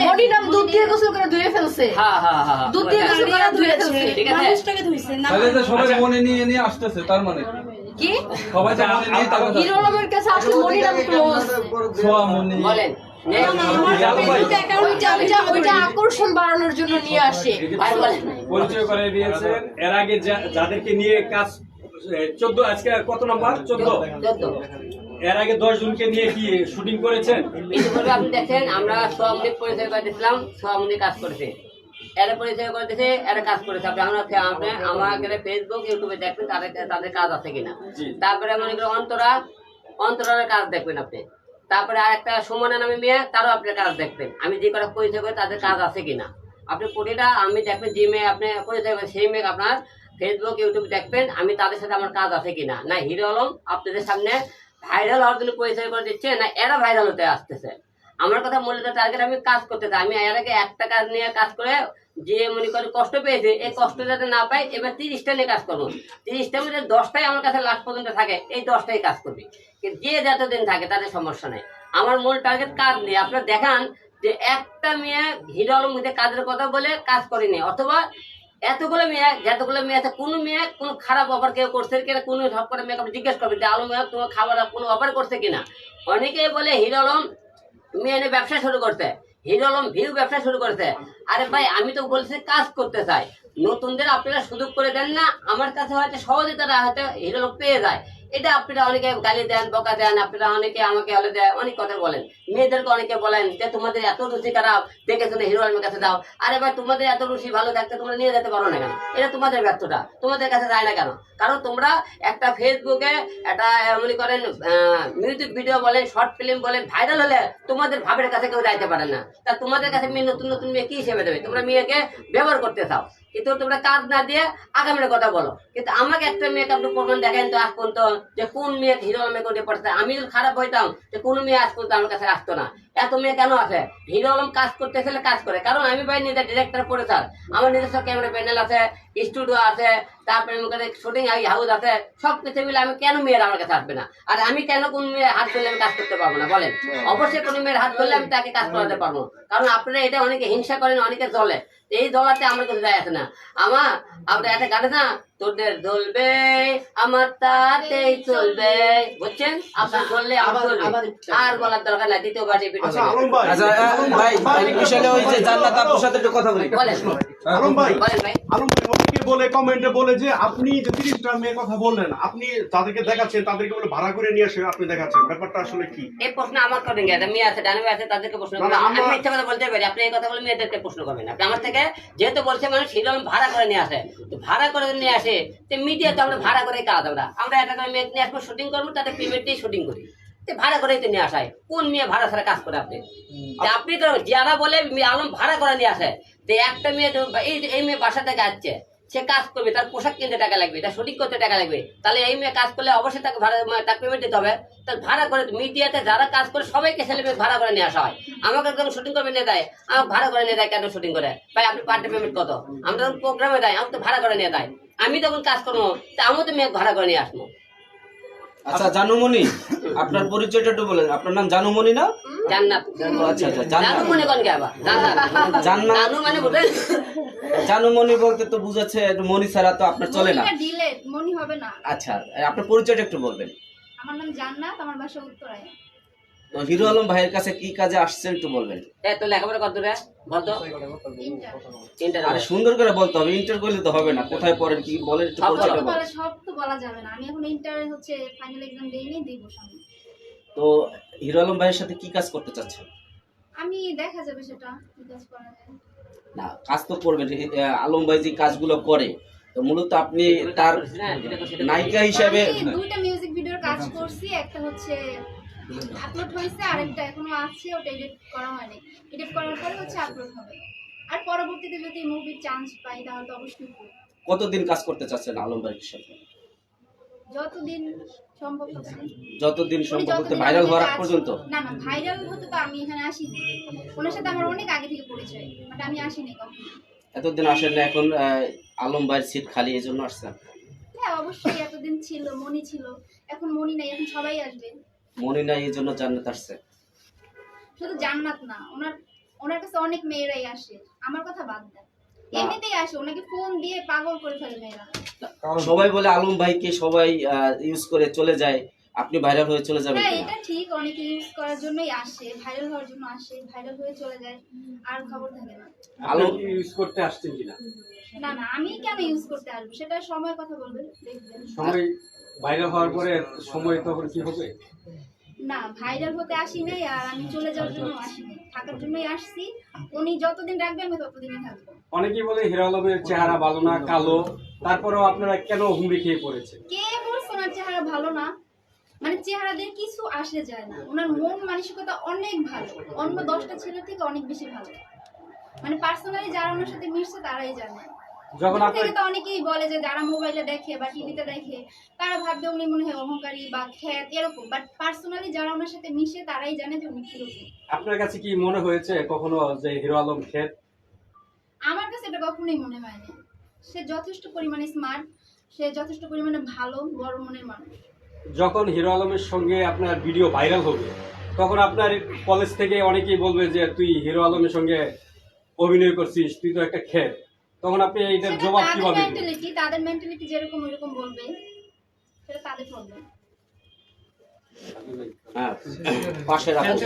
মনি নাম দুধ দিয়ে গোসল করে ধুয়ে ফেলছে। হ্যাঁ হ্যাঁ হ্যাঁ দুধ দিয়ে গোসল করে ধুয়ে ফেলছে। ঠিক আছে। মানুষটাকে ধুইছে না। তাহলে যে সবাই মনে নিয়ে আসতেছে, তার মানে কি সবাই তো মনে নিয়ে তারা হিরো আলমের কাছে আসলে মনি নাম ক্লোজ। ছোয়া মনি বলেন। ওইটা আকর্ষণ বাড়ানোর জন্য নিয়ে আসে। ভাই বলেন। পরিচয় করে দিয়েছেন। এর আগে যাদেরকে নিয়ে কাজ 14, আজকে কত নাম্বার? 14। এর আগে 10 জনকে নিয়ে কি শুটিং করেছেন? ইতিপূর্বে আপনি দেখেন আমরা সোয়ামুনি পরিচয় করে দিয়েছিলাম, সোয়ামুনি কাজ করেছে, এরা পরিচয় করে দিয়েছে, এরা কাজ করেছে। আপনি আমাকে ফেসবুক ইউটিউবে দেখবেন তাদের কাজ আছে কিনা। তারপরে মনে করেন অন্তরার কাজ দেখবেন আপনি। তারপরে আর একটা সুমনা নামে মেয়ে, তারও আপনার কাজ দেখবেন। আমি যে কটা পরিচয় করি তাদের কাজ আছে কিনা আপনি প্রতিটা আমি দেখবেন, যে মেয়ে আপনি পরিচয় করেন সেই মেয়ে আপনার ফেসবুক ইউটিউব দেখবেন আমি তাদের সাথে আমার কাজ আছে কিনা। না হিরো আলম আপনাদের সামনে ভাইরাল হওয়ার জন্য পরিচয় করে দিচ্ছে, না এরা ভাইরাল হতে আসতেছে। আমার কথা মূলত টার্গেট আমি কাজ করতে চাই। আমি এর আগে একটা কাজ নিয়ে কাজ করে যে মনে করে কষ্ট পেয়েছে, এই কষ্ট যাতে না পাই, এবার 30টা নিয়ে কাজ করবো। 30টার মধ্যে 10টাই আমার কাছে লাস্ট পর্যন্ত থাকে, এই 10টাই কাজ করবি। কিন্তু যে যতদিন থাকে তাদের সমস্যা নেই। আমার মূল টার্গেট কাজ নিয়ে। আপনারা দেখান যে একটা মেয়ে হিরো আলম মধ্যে কাজের কথা বলে কাজ করেনি, অথবা এতগুলো মেয়ে যতগুলো মেয়ে আছে কোনো মেয়ে কোনো খারাপ অফার কেউ করছে কিনা, কোনো সব করে মেয়ে আপনি জিজ্ঞেস করবেন যে আলম মেয়ে তোমার খাবার কোনো অফার করছে কিনা। অনেকেই বলে হিরো আলম মেয়ে এনে ব্যবসা শুরু করতে, হিরো আলম ভিউ ব্যবসা শুরু করতে। আরে ভাই আমি তো বলছি কাজ করতে চাই, নতুনদের আপনারা সুযোগ করে দেন না। আমার কাছে হয়তো সহজে তারা হয়তো হিরো আলম পেয়ে যায়, এটা আপনারা অনেকে গালি দেন, বকা দেন, আপনারা অনেকে আমাকে হলে দেয়, অনেক কথা বলেন। মেয়েদেরকে অনেকে বলেন যে তোমাদের এত রুচি খারাপ, দেখে শুনে হিরো আলমের কাছে দাও। আরে ভাই তোমাদের এত রুচি ভালো থাকতে তোমরা নিয়ে যেতে পারো না কেন? এটা তোমাদের ব্যর্থতা, তোমাদের কাছে যায় না কেন? কারণ তোমরা একটা ফেসবুকে একটা মনে করেন মিউজিক ভিডিও বলেন, শর্ট ফিল্ম বলেন, ভাইরাল হলে তোমাদের ভাবের কাছে কেউ যাইতে পারে না। তা তোমাদের কাছে মেয়ে নতুন নতুন মেয়ে কি হিসেবে দেবে? তোমরা মেয়েকে ব্যবহার করতে চাও, কিন্তু তোমরা কাজ না দিয়ে আগামীর কথা বলো। কিন্তু আমাকে একটা মেয়েকে আপনি প্রমাণ দেখেন তো আজ পর্যন্ত যে কোন মেয়ে হিরো আলমে করে পড়তে। আমি যদি খারাপ হইতাম যে কোনো মেয়ে আজ পর্যন্ত আমার কাছে আসতো না। এত মেয়ে কেন আছে? হিরো আলম কাজ করতে চাইলে কাজ করে, কারণ আমি ভাই নিজের ডিরেক্টর প্রডিউসার, আমার নিজস্ব ক্যামেরা প্যানেল আছে, স্টুডিও আছে, তারপরে শুটিং হাউস আছে, সব কিছু মিলে আমি কেন মেয়ের আমার কাছে আসবে না? আর আমি কেন কোন মেয়ের হাত ধরলে আমি কাজ করতে পারবো না বলেন? অবশ্যই কোন মেয়ের হাত ধরলে আমি তাকে কাজ করাতে পারবো, কারণ আপনারা এটা অনেকে হিংসা করেন, অনেকে জ্বলে, এই জ্বলাতে আমার কিছু যায় আসে না। আমার আপনার একটা গান আছে না, তোদের জ্বলবে আমার তাতেই চলবে, বুঝছেন? আপনার জ্বললে আমার চলবে, আর বলার দরকার নাই। দ্বিতীয় বাড়ি আচ্ছা ভাই বিষয়টা ওই যে জান্নাত আপুর সাথে একটু কথা বলি। বলেন আলম ভাই, বলেন ভাই। আলম ভাই অনেকে বলে কমেন্টে বলে যে আপনি যে 30টা মেয়ের কথা বললেন, আপনি যাদেরকে দেখাচ্ছেন তাদেরকে বলে ভাড়া করে নিয়ে এসে আপনি দেখাচ্ছেন, ব্যাপারটা আসলে কি? এই প্রশ্ন আমার করেন গিয়ে মেয়ে আছে, ডানে আছে, তাদেরকে প্রশ্ন করবেন। আমি ইচ্ছা করে বলতে পারি, আপনি এই কথা বলে মেয়েদেরকে প্রশ্ন করবেন। আপনি আমার থেকে যেহেতু বলছে মানুষ হিরো ভাড়া করে নিয়ে আসে, তো ভাড়া করে নিয়ে আসে, তো মিডিয়া তো আমরা ভাড়া করে কাজ, আমরা একটা করে মেয়ে নিয়ে আসবো, শুটিং করবো, তাদের পেমেন্ট দিয়ে শুটিং করি, তো ভাড়া করেই তো নিয়ে আসায়। কোন মেয়ে ভাড়া ছাড়া কাজ করে আপনি? আপনি তো যারা বলে আলম ভাড়া করে নিয়ে আসে, তো একটা মেয়ে এই মেয়ে বাসা থেকে আসছে, সে কাজ করবে, তার পোশাক কিনতে টাকা লাগবে, তার শুটিং করতে টাকা লাগবে, তাহলে এই মেয়ে কাজ করলে অবশ্যই তাকে ভাড়া তাকে পেমেন্ট দিতে হবে। তার ভাড়া করে মিডিয়াতে যারা কাজ করে সবাইকে ছেলে ভাড়া করে নিয়ে আসা হয়। আমাকে যখন শুটিং করবে নিয়ে দেয়, আমাকে ভাড়া করে নিয়ে দেয়, কেন শুটিং করে ভাই আপনি পার ডে পেমেন্ট কত? আমরা যখন প্রোগ্রামে দেয়, আমাকে তো ভাড়া করে নিয়ে দেয়, আমি তখন কাজ করবো, তা আমিও তো মেয়ে ভাড়া করে নিয়ে আসবো। আচ্ছা জানুমণি, আপনার পরিচয়টা একটু বলেন। আপনার নাম জানুমণি না? জান্নাত। আচ্ছা আচ্ছা জান্নাত। জানু মনে কোন কে আবার? জান্নাত জানু মানে বুঝলেন? জানুমণি বলতে তো বুঝাচ্ছে মণি ছাড়া তো আপনার চলে না। ডিলেট মনি হবে না। আচ্ছা আপনার পরিচয়টা একটু বলবেন। আমার নাম জান্নাত, আমার বাসা উত্তরায়। তো হিরো আলম ভাইয়ের কাছে কি কাজে আসছেন একটু বলবেন। তো লেখাপড়া কত রে বলতো? ইন্টার। ইন্টার। আরে সুন্দর করে বলতে হবে, ইন্টার করলে তো হবে না। কোথায় পড়েন কি বলেন একটু পরিচয়টা বলেন। সব তো বলা যাবে না, আমি এখন ইন্টারে হচ্ছে ফাইনাল এক্সাম দেইনি, দিব সামনে। তো হিরো আলম ভাইয়ের সাথে কি কাজ করতে চাচ্ছেন? আমি দেখা যাবে সেটা কি কাজ করা যায়। না কাজ তো করবেন, আলম ভাই যে কাজগুলো করে, তো মূলত আপনি তার নায়িকা হিসেবে আমি দুইটা মিউজিক ভিডিওর কাজ করছি, একটা হচ্ছে আপলোড হয়েছে, আরেকটা এখনো আছে, ওটা এডিট করা হয়নি। এডিট করার পরে হচ্ছে আপলোড হবে, আর পরবর্তীতে যদি মুভির চান্স পাই তাহলে তো অবশ্যই করব। কতদিন কাজ করতে চাচ্ছেন আলম ভাইয়ের সাথে? যতদিন সম্ভব ততদিন। যতদিন উনি সম্ভব যতদিন ভাইরাল হওয়ার আমাদের আগ পর্যন্ত? না না, ভাইরাল হতে তো আমি এখানে আসিনি, ওনার সাথে আমার অনেক আগে থেকে পরিচয়, বাট আমি আসিনি কখনো। এতদিন আসেন না, এখন আলম ভাইয়ের সিট খালি এই জন্য আসছেন? হ্যাঁ অবশ্যই, এতদিন ছিল মনি ছিল, এখন মনি নাই, এখন সবাই আসবে। মনে নাই এই জন্য জান্নাত আসছে? শুধু জান্নাত না, ওনার কাছে অনেক মেয়েরাই আসে, আমার কথা বাদ দেন, এমনিতেই আসে, ওনাকে ফোন দিয়ে পাগল করে ফেলে মেয়েরা। সবাই বলে আলম ভাইকে সবাই ইউজ করে চলে যায়, আপনি ভাইরাল হয়ে চলে যাবেন হ্যাঁ কিনা? এটা ঠিক, অনেকে ইউজ করার জন্যই আসে, ভাইরাল হওয়ার জন্য আসে, ভাইরাল হয়ে চলে যায়, আর খবর থাকে না। আলম ইউজ করতে আসছেন কিনা? না না, আমি কেন ইউজ করতে আসবো, সেটা সময়ের কথা বলবেন, দেখবেন। সময় ভাইরাল হওয়ার পরে সময় তখন কি হবে? না ভাইরাল হতে আসি নাই, আর আমি চলে যাওয়ার জন্য আসি নাই, থাকার জন্যই আসছি। উনি যতদিন রাখবে আমি ততদিনই থাকবো। অনেকেই বলে হিরো আলমের চেহারা ভালো না, কালো, তারপরেও আপনারা কেন হুমড়ি খেয়ে পড়েছে? কে বলছে ওনার চেহারা ভালো না? মানে চেহারা দিয়ে কিছু আসে যায় না, ওনার মন মানসিকতা অনেক ভালো, অন্য 10টা ছেলের থেকে অনেক বেশি ভালো। মানে পার্সোনালি যারা ওনার সাথে মিশছে তারাই জানে। যখন দূর আপনার থেকে তো অনেকেই বলে যে যারা মোবাইলে দেখে বা টিভিতে দেখে তারা ভাববে উনি মনে হয় অহংকারী বা খ্যাত এরকম, বাট পার্সোনালি যারা ওনার সাথে মিশে তারাই জানে যে উনি কিরকম। আপনার কাছে কি মনে হয়েছে কখনো যে হিরো আলম খেত? আমার কাছে এটা কখনোই মনে হয়নি। সে যথেষ্ট পরিমাণে স্মার্ট, সে যথেষ্ট পরিমাণে ভালো, বড় মনের মানুষ। যখন হিরো আলমের সঙ্গে আপনার ভিডিও ভাইরাল হবে, তখন আপনার কলেজ থেকে অনেকেই বলবে যে তুই হিরো আলমের সঙ্গে অভিনয় করছিস, তুই তো একটা খেত। তখন আপনি এইটার সেটা জবাব তাদের কিভাবে দিবেন? তাদের মেন্টালিটি যেরকম ওইরকম বলবে, সেটা তাদের প্রবলেম। হ্যাঁ পাশে রাখুন।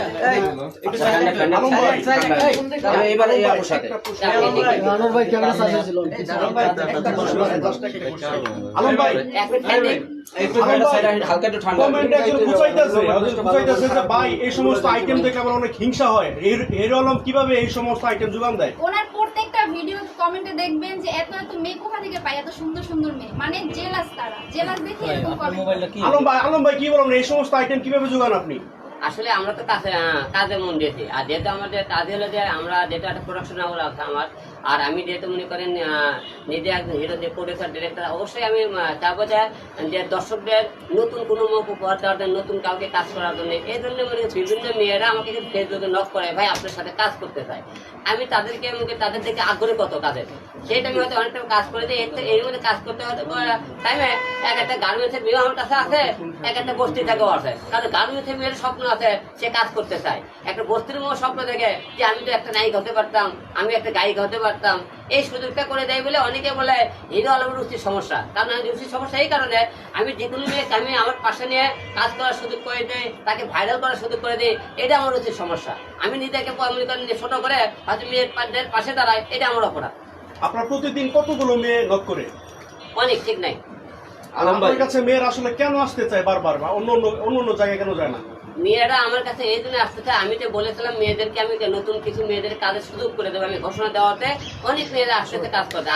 এবার এই আপুর সাথে আনোয়ার ভাই ক্যামেরা সাথে ছিল। আলম ভাই, একটু হালকা একটু ঠান্ডা কমেন্টে একজন বুঝাইতেছে যে ভাই এই সমস্ত আইটেম দেখে আমার অনেক হিংসা হয়, হিরো আলম কিভাবে এই সমস্ত আইটেম যোগান দেয়? ওনার প্রত্যেকটা ভিডিও কমেন্টে দেখবেন যে এত এত মেয়ে কোথা থেকে পায়, এত সুন্দর সুন্দর মেয়ে, মানে জেলাস, তারা জেলাস দেখে এরকম কমেন্ট। আলম ভাই কি বলেন, এই সমস্ত আইটেম কিভাবে যোগান আপনি? আসলে আমরা তো কাজে মন দিয়েছি, আর যেহেতু আমাদের কাজ হলো যে আমরা যেটা একটা প্রোডাকশন হাউস আছে আমার, আর আমি যেহেতু মনে করেন নিজে একজন হিরো যে প্রডিউসার ডিরেক্টর, অবশ্যই আমি চাবো যে দর্শকদের নতুন কোনো মুখ উপহার দেওয়ার জন্য, নতুন কাউকে কাজ করার জন্য। এই জন্য মানে বিভিন্ন মেয়েরা আমাকে ফেসবুকে নক করে, ভাই আপনার সাথে কাজ করতে চাই। আমি তাদেরকে তাদের থেকে আগ্রহী কত কাজের, সেইটা আমি হয়তো অনেকটা কাজ করে দিই। এর মধ্যে কাজ করতে হয়তো টাইমে এক একটা গার্মেন্টসের মেয়ে আমার কাছে আছে, এক একটা বস্তি থেকেও আছে। কারণ গার্মেন্টসের মেয়ের স্বপ্ন আছে, সে কাজ করতে চায়। একটা বস্তির মেয়ের স্বপ্ন দেখে যে আমি তো একটা নায়িক হতে পারতাম, আমি একটা গায়িকা হতে পারতাম। এই সুযোগটা করে দেয় বলে অনেকে বলে হিরো আলমের রুচির সমস্যা। কারণ রুচির সমস্যা এই কারণে, আমি যে কোনো মেয়েকে আমি আমার পাশে নিয়ে কাজ করার সুযোগ করে দিই, তাকে ভাইরাল করার সুযোগ করে দিই, এটা আমার রুচির সমস্যা। আমি নিজেকে মনে করেন ছোট করে হয়তো মেয়ের পাশে দাঁড়াই, এটা আমার অপরাধ। আপনার প্রতিদিন কতগুলো মেয়ে নক করে? অনেক, ঠিক নাই। আপনার কাছে মেয়ের আসলে কেন আসতে চায় বারবার, বা অন্য অন্য জায়গায় কেন যায় না? মেয়েরা আমার কাছে এই জন্য আসতে চায়, আমি তো বলেছিলাম মেয়েদেরকে আমি নতুন কিছু মেয়েদের কাজের সুযোগ করে দেবো। আমি ঘোষণা দেওয়াতে অনেক মেয়েরা আসতে কাজ করে।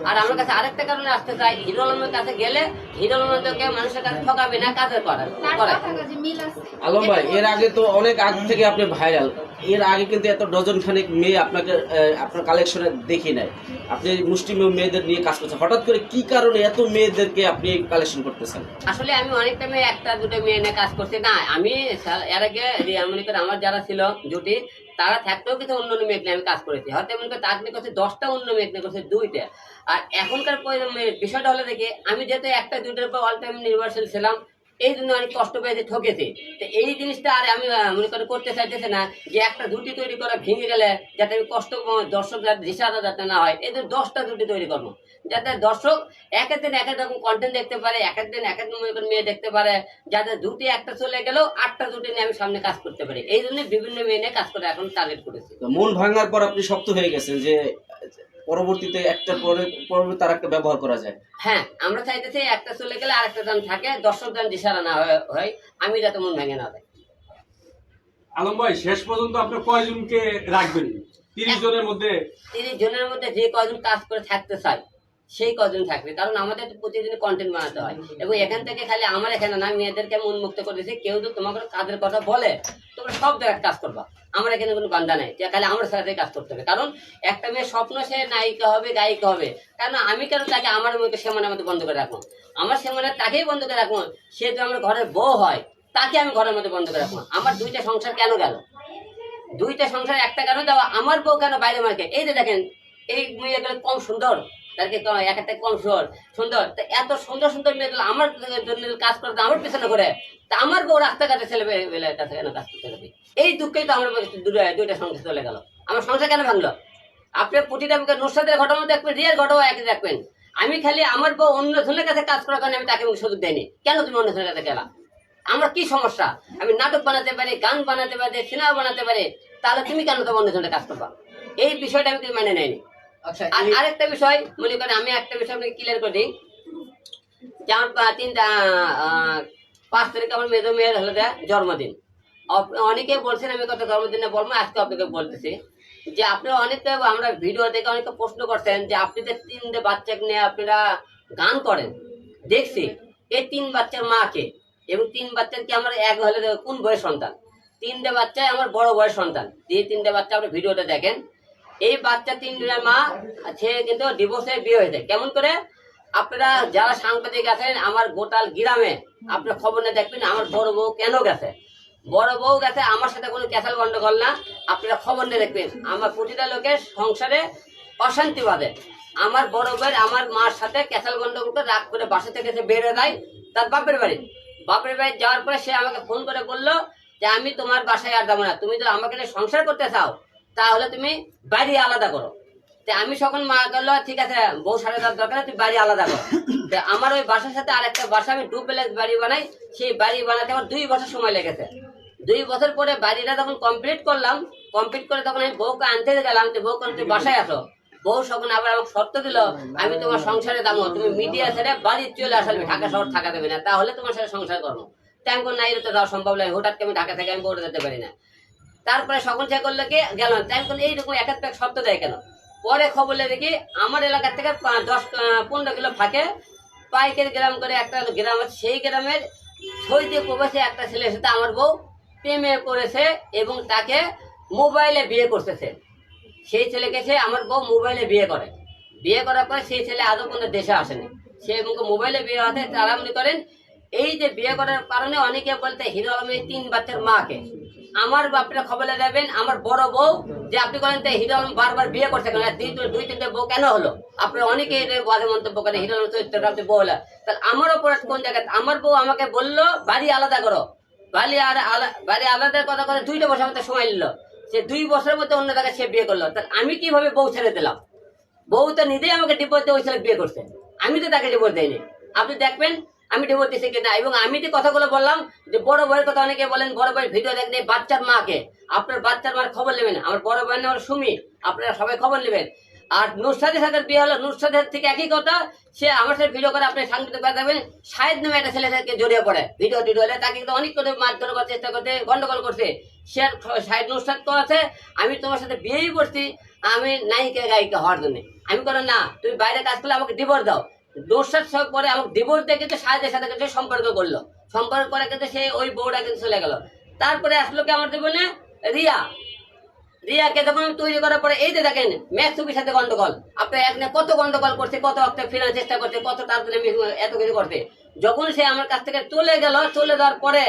আর আমার কাছে আরেকটা কারণে আসতে চাই, হিরো আলমের কাছে গেলে হিরো আলমকে মানুষের কাছে ঠকাবে না, কাজের করে। আলম ভাই, এর আগে তো অনেক আগ থেকে আপনি ভাইরাল, এর আগে কিন্তু এত ডজন খানেক মেয়ে আপনাকে আপনার কালেকশনে দেখি নাই। আপনি মুষ্টিমেয় মেয়েদের নিয়ে কাজ করছেন, হঠাৎ করে কি কারণে এত মেয়েদেরকে আপনি কালেকশন করতেছেন? আসলে আমি অনেকটা মেয়ে, একটা দুটো মেয়ে নিয়ে কাজ করছি না। আমি এর আগে মনে করি আমার যারা ছিল জুটি, তারা থাকতেও কিছু অন্য মেয়ে নিয়ে আমি কাজ করেছি। হয়তো মনে করি তার নিয়ে করছে 10টা, অন্য মেয়ে নিয়ে করছে 2টা। আর এখনকার বিষয়টা হলো দেখি, আমি যেহেতু একটা দুটোর উপর অল টাইম নির্ভরশীল ছিলাম, এই জন্য অনেক কষ্ট পেয়েছে, ঠকেছি। তো এই জিনিসটা আর আমি মনে করি করতে চাইতেছি না, যে একটা জুটি তৈরি করা ভেঙে গেলে যাতে আমি কষ্ট দর্শক দিশাটা যাতে না হয়, এই জন্য 10টা জুটি তৈরি করবো, যাতে দর্শক এক একদিন এক এক রকম কন্টেন্ট দেখতে পারে, এক একদিন এক এক মেয়ে দেখতে পারে, যাতে জুটি একটা চলে গেলেও 8টা জুটি নিয়ে আমি সামনে কাজ করতে পারি। এই জন্য বিভিন্ন মেয়ে নিয়ে কাজ করে এখন টার্গেট করেছি। মন ভাঙার পর আপনি শক্ত হয়ে গেছেন যে পরবর্তীতে একটা পরবর্তী তার একটা ব্যবহার করা যায়। হ্যাঁ, আমরা চাইতেছি একটা চলে গেলে আরেকটা দাম থাকে, দর্শক দাম দিশারা না হয়, আমি যাতে মন ভেঙে না দেয়। আলম ভাই, শেষ পর্যন্ত আপনি কয়জনকে রাখবেন 30 জনের মধ্যে? 30 জনের মধ্যে যে কয়জন কাজ করে থাকতে চায় সেই কয়জন থাকবে, কারণ আমাদের তো প্রতিদিন কন্টেন্ট বানাতে হয়। এবং এখান থেকে খালি আমার এখানে না, মেয়েদেরকে আমি উন্মুক্ত করে দিয়েছি, কেউ যদি তোমাকে কাজের কথা বলে তোমরা সব জায়গায় কাজ করবা, আমার এখানে কোনো বান্ধা নেই যে খালি আমার সাথে কাজ করতে হবে। কারণ একটা মেয়ের স্বপ্ন সে নায়িকা হবে, গায়িকা হবে, কারণ আমি কেন তাকে আমার মুখে সেমানের মধ্যে বন্ধ করে রাখবো? আমার সেমানের তাকেই বন্ধ করে রাখবো। সে যদি আমার ঘরের বউ হয়, তাকে আমি ঘরের মধ্যে বন্ধ করে রাখবো। আমার 2টা সংসার কেন গেল? 2টা সংসার একটা কেন দেওয়া? আমার বউ কেন বাইরে মার্কে? এই যে দেখেন, এই মেয়েগুলো কম সুন্দর, তাদেরকে এক একটা কম সুন্দর, এত সুন্দর সুন্দর মেয়েগুলো আমার জন্য কাজ করতে, আমার পেছনে করে, তা আমার বউ রাস্তাঘাটে ছেলেবেলের কাছে কেন কাজ করতে হবে? এই দুঃখেই তো আমার 2টা সংসার চলে গেল। আমার সংসার কেন ভাঙলো? আপনি প্রতিটা নুসরাতের ঘটনা দেখবেন, রিয়েল ঘটনা একই দেখবেন। আমি খালি আমার বউ অন্য ছেলের কাছে কাজ করার কারণে আমি তাকে সুযোগ দেয়নি। কেন তুমি অন্য ছেলের কাছে গেলা? আমার কি সমস্যা? আমি নাটক বানাতে পারি, গান বানাতে পারি, সিনেমা বানাতে পারি, তাহলে তুমি কেন তো অন্য ছেলের কাজ করবা? এই বিষয়টা আমি মেনে নেয়নি। আর আরেকটা বিষয় মনে করেন, আমি একটা বিষয় আপনাকে ক্লিয়ার করে দিই, যে আমার 5 তারিখে আমার মেয়ের হলো জন্মদিন। অনেকে বলছেন, আমি কত জন্মদিনে বলবো, আজকে আপনাকে বলতেছি যে আপনারা অনেকে, আমরা ভিডিও দেখে অনেকে প্রশ্ন করছেন যে আপনি যে 3টে বাচ্চাকে নিয়ে আপনারা গান করেন, দেখছি এই 3 বাচ্চার মাকে, এবং 3 বাচ্চার কি আমার এক হলে কোন বয়স সন্তান? 3টে বাচ্চাই আমার বড় বয়স সন্তান। এই 3টে বাচ্চা আপনি ভিডিওটা দেখেন, এই বাচ্চা 3জনের মা, সে কিন্তু ডিভোর্সে বিয়ে হয়েছে। কেমন করে? আপনারা যারা সাংবাদিক আছেন আমার গোটাল গ্রামে, আপনার খবর নিয়ে দেখবেন আমার বড় বউ কেন গেছে। বড় বউ গেছে, আমার সাথে কোনো ক্যাসাল গন্ডগোল না, আপনারা খবর নিয়ে দেখবেন। আমার প্রতিটা লোকের সংসারে অশান্তি বাঁধে। আমার বড় বউয়ের আমার মার সাথে ক্যাসাল গন্ডগোল রাগ করে বাসা থেকে সে বেড়ে যায় তার বাপের বাড়ি। বাপের বাড়ি যাওয়ার পরে সে আমাকে ফোন করে বললো যে আমি তোমার বাসায় আর যাবো না, তুমি যদি আমাকে নিয়ে সংসার করতে চাও তাহলে তুমি বাড়ি আলাদা করো। আমি সকল মা গেলো, ঠিক আছে বউ সাড়ে তার দরকার, তুই বাড়ি আলাদা করো। আমার ওই বাসার সাথে আরেকটা বাসা আমি ডুপ্লেক্স বাড়ি বানাই, সেই বাড়ি বানাতে আমার 2 বছর সময় লেগেছে। 2 বছর পরে বাড়িটা যখন কমপ্লিট করলাম, কমপ্লিট করে তখন আমি বউকে আনতে গেলাম, যে বউ তুমি বাসায় আসো। বউ সকল আবার আমাকে শর্ত দিল, আমি তোমার সংসারে দামো, তুমি মিডিয়া ছেড়ে বাড়ি চলে আসবে, ঢাকা শহর থাকা দেবে না, তাহলে তোমার সাথে সংসার করবো। তাই আমি নাই তো যাওয়া সম্ভব নয়, হঠাৎ আমি ঢাকা থেকে আমি বউটা যেতে পারি না। তারপরে সকল সে করলো কি গেলাম, তাই আমি এইরকম এক একটা শর্ত দেয় কেন? পরে খবর দেখি আমার এলাকা থেকে 10-15 কিলো ফাঁকে পাইকারি গ্রাম করে একটা গ্রাম আছে, সেই গ্রামের সৌদি প্রবাসী একটা ছেলের সাথে আমার বউ প্রেমে পড়েছে এবং তাকে মোবাইলে বিয়ে করতেছে। সেই ছেলেকে সে আমার বউ মোবাইলে বিয়ে করে, বিয়ে করার পর সেই ছেলে আদৌ কোনো দেশে আসেনি, সে মোবাইলে বিয়ে হতে তারা মনে করেন এই যে বিয়ে করার কারণে অনেকে বলতে হিরো আলমের 3 বাচ্চার মাকে। আমার বাপরে খবরে দেবেন আমার বড় বউ যে আপনি বলেন তো হিরো আলম বারবার বিয়ে করছে কেন, 2-3টে বউ কেন হলো? আপনার অনেকে বাজে মন্তব্য করে হিরো আলম চরিত্রটা আপনি বউ হলো, তাহলে আমার ওপর কোন জায়গায়? আমার বউ আমাকে বললো বাড়ি আলাদা করো, বাড়ি আলাদা কথা করে 2 বছর মতো সময় নিল, সে 2 বছরের মধ্যে অন্য জায়গায় সে বিয়ে করলো, তাহলে আমি কিভাবে বউ ছেড়ে দিলাম? বউ তো নিজেই আমাকে ডিভোর্স দিয়ে ওই ছেলে বিয়ে করছে, আমি তো তাকে ডিভোর্স দেয়নি। আপনি দেখবেন আমি ডিভোর্স দিয়েছি কিনা। এবং আমি যে কথাগুলো বললাম যে বড় বউয়ের কথা অনেকে বলেন বড় বউয়ের ভিডিও দেখেন বাচ্চার মাকে, আপনার বাচ্চার মার খবর নেবেন। আমার বড় বউয়ের নাম সুমি, আপনারা সবাই খবর নেবেন। আর নুসরাতের সাথে বিয়ে হলো, নুসরাতের থেকে একই কথা, সে আমার সাথে ভিডিও করে আপনি সাংবাদিক দেখবেন শাহেদ নামে একটা ছেলে থেকে জড়িয়ে পড়ে ভিডিও হলে, তাকে কিন্তু অনেক করে মারধর করার চেষ্টা করতে গন্ডগোল করছে। সে শাহেদ নুসরাত তো আছে আমি তোমার সাথে বিয়েই করছি আমি নায়িকা গায়িকা হওয়ার জন্য। আমি করে না তুমি বাইরে কাজ করলে আমাকে ডিভোর্স দাও। নুসরাত সব পরে আমাকে ডিভোর্স দিয়ে কিন্তু শাহেদের সাথে কিন্তু সম্পর্ক করলো, সম্পর্ক করে কিন্তু সে ওই বউটা কিন্তু চলে গেল। তারপরে আসলো কি আমার জীবনে রিয়াকে যখন তৈরি করার পরে এই যে দেখেন ম্যাক্সুবির সাথে গন্ডগোল, আপনার এক কত গন্ডগোল করছে, কত একটা ফেরার চেষ্টা করছে, কত তার জন্য এত কিছু করছে। যখন সে আমার কাছ থেকে চলে গেল, চলে যাওয়ার পরে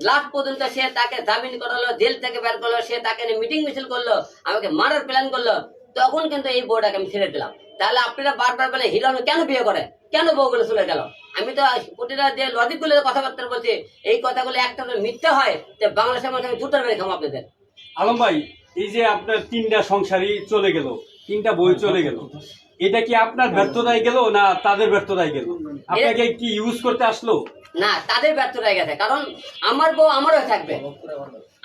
লাস্ট পর্যন্ত সে তাকে জামিন করালো, জেল থেকে বের করলো, সে তাকে মিটিং মিছিল করলো, আমাকে মারার প্ল্যান করলো, তখন কিন্তু এই বউটাকে আমি ছেড়ে দিলাম। তাহলে আপনারা বারবার বলে হিরো আলম কেন বিয়ে করে, কেন বউগুলো চলে গেল? আমি তো প্রতিটা যে লজিকগুলো কথাবার্তা বলছি এই কথাগুলো একটা মিথ্যা হয় তো বাংলাদেশের মধ্যে আমি জুতার বেড়ে খাবো আপনাদের। আলম ভাই, এই যে আপনার 3টা সংসারই চলে গেল, 3টা বই চলে গেল, এটা কি আপনার ব্যর্থতায় গেল না তাদের ব্যর্থতায় গেল? আপনাকে কি ইউজ করতে আসলো? না, তাদের ব্যর্থতায় গেছে, কারণ আমার বউ আমারও থাকবে,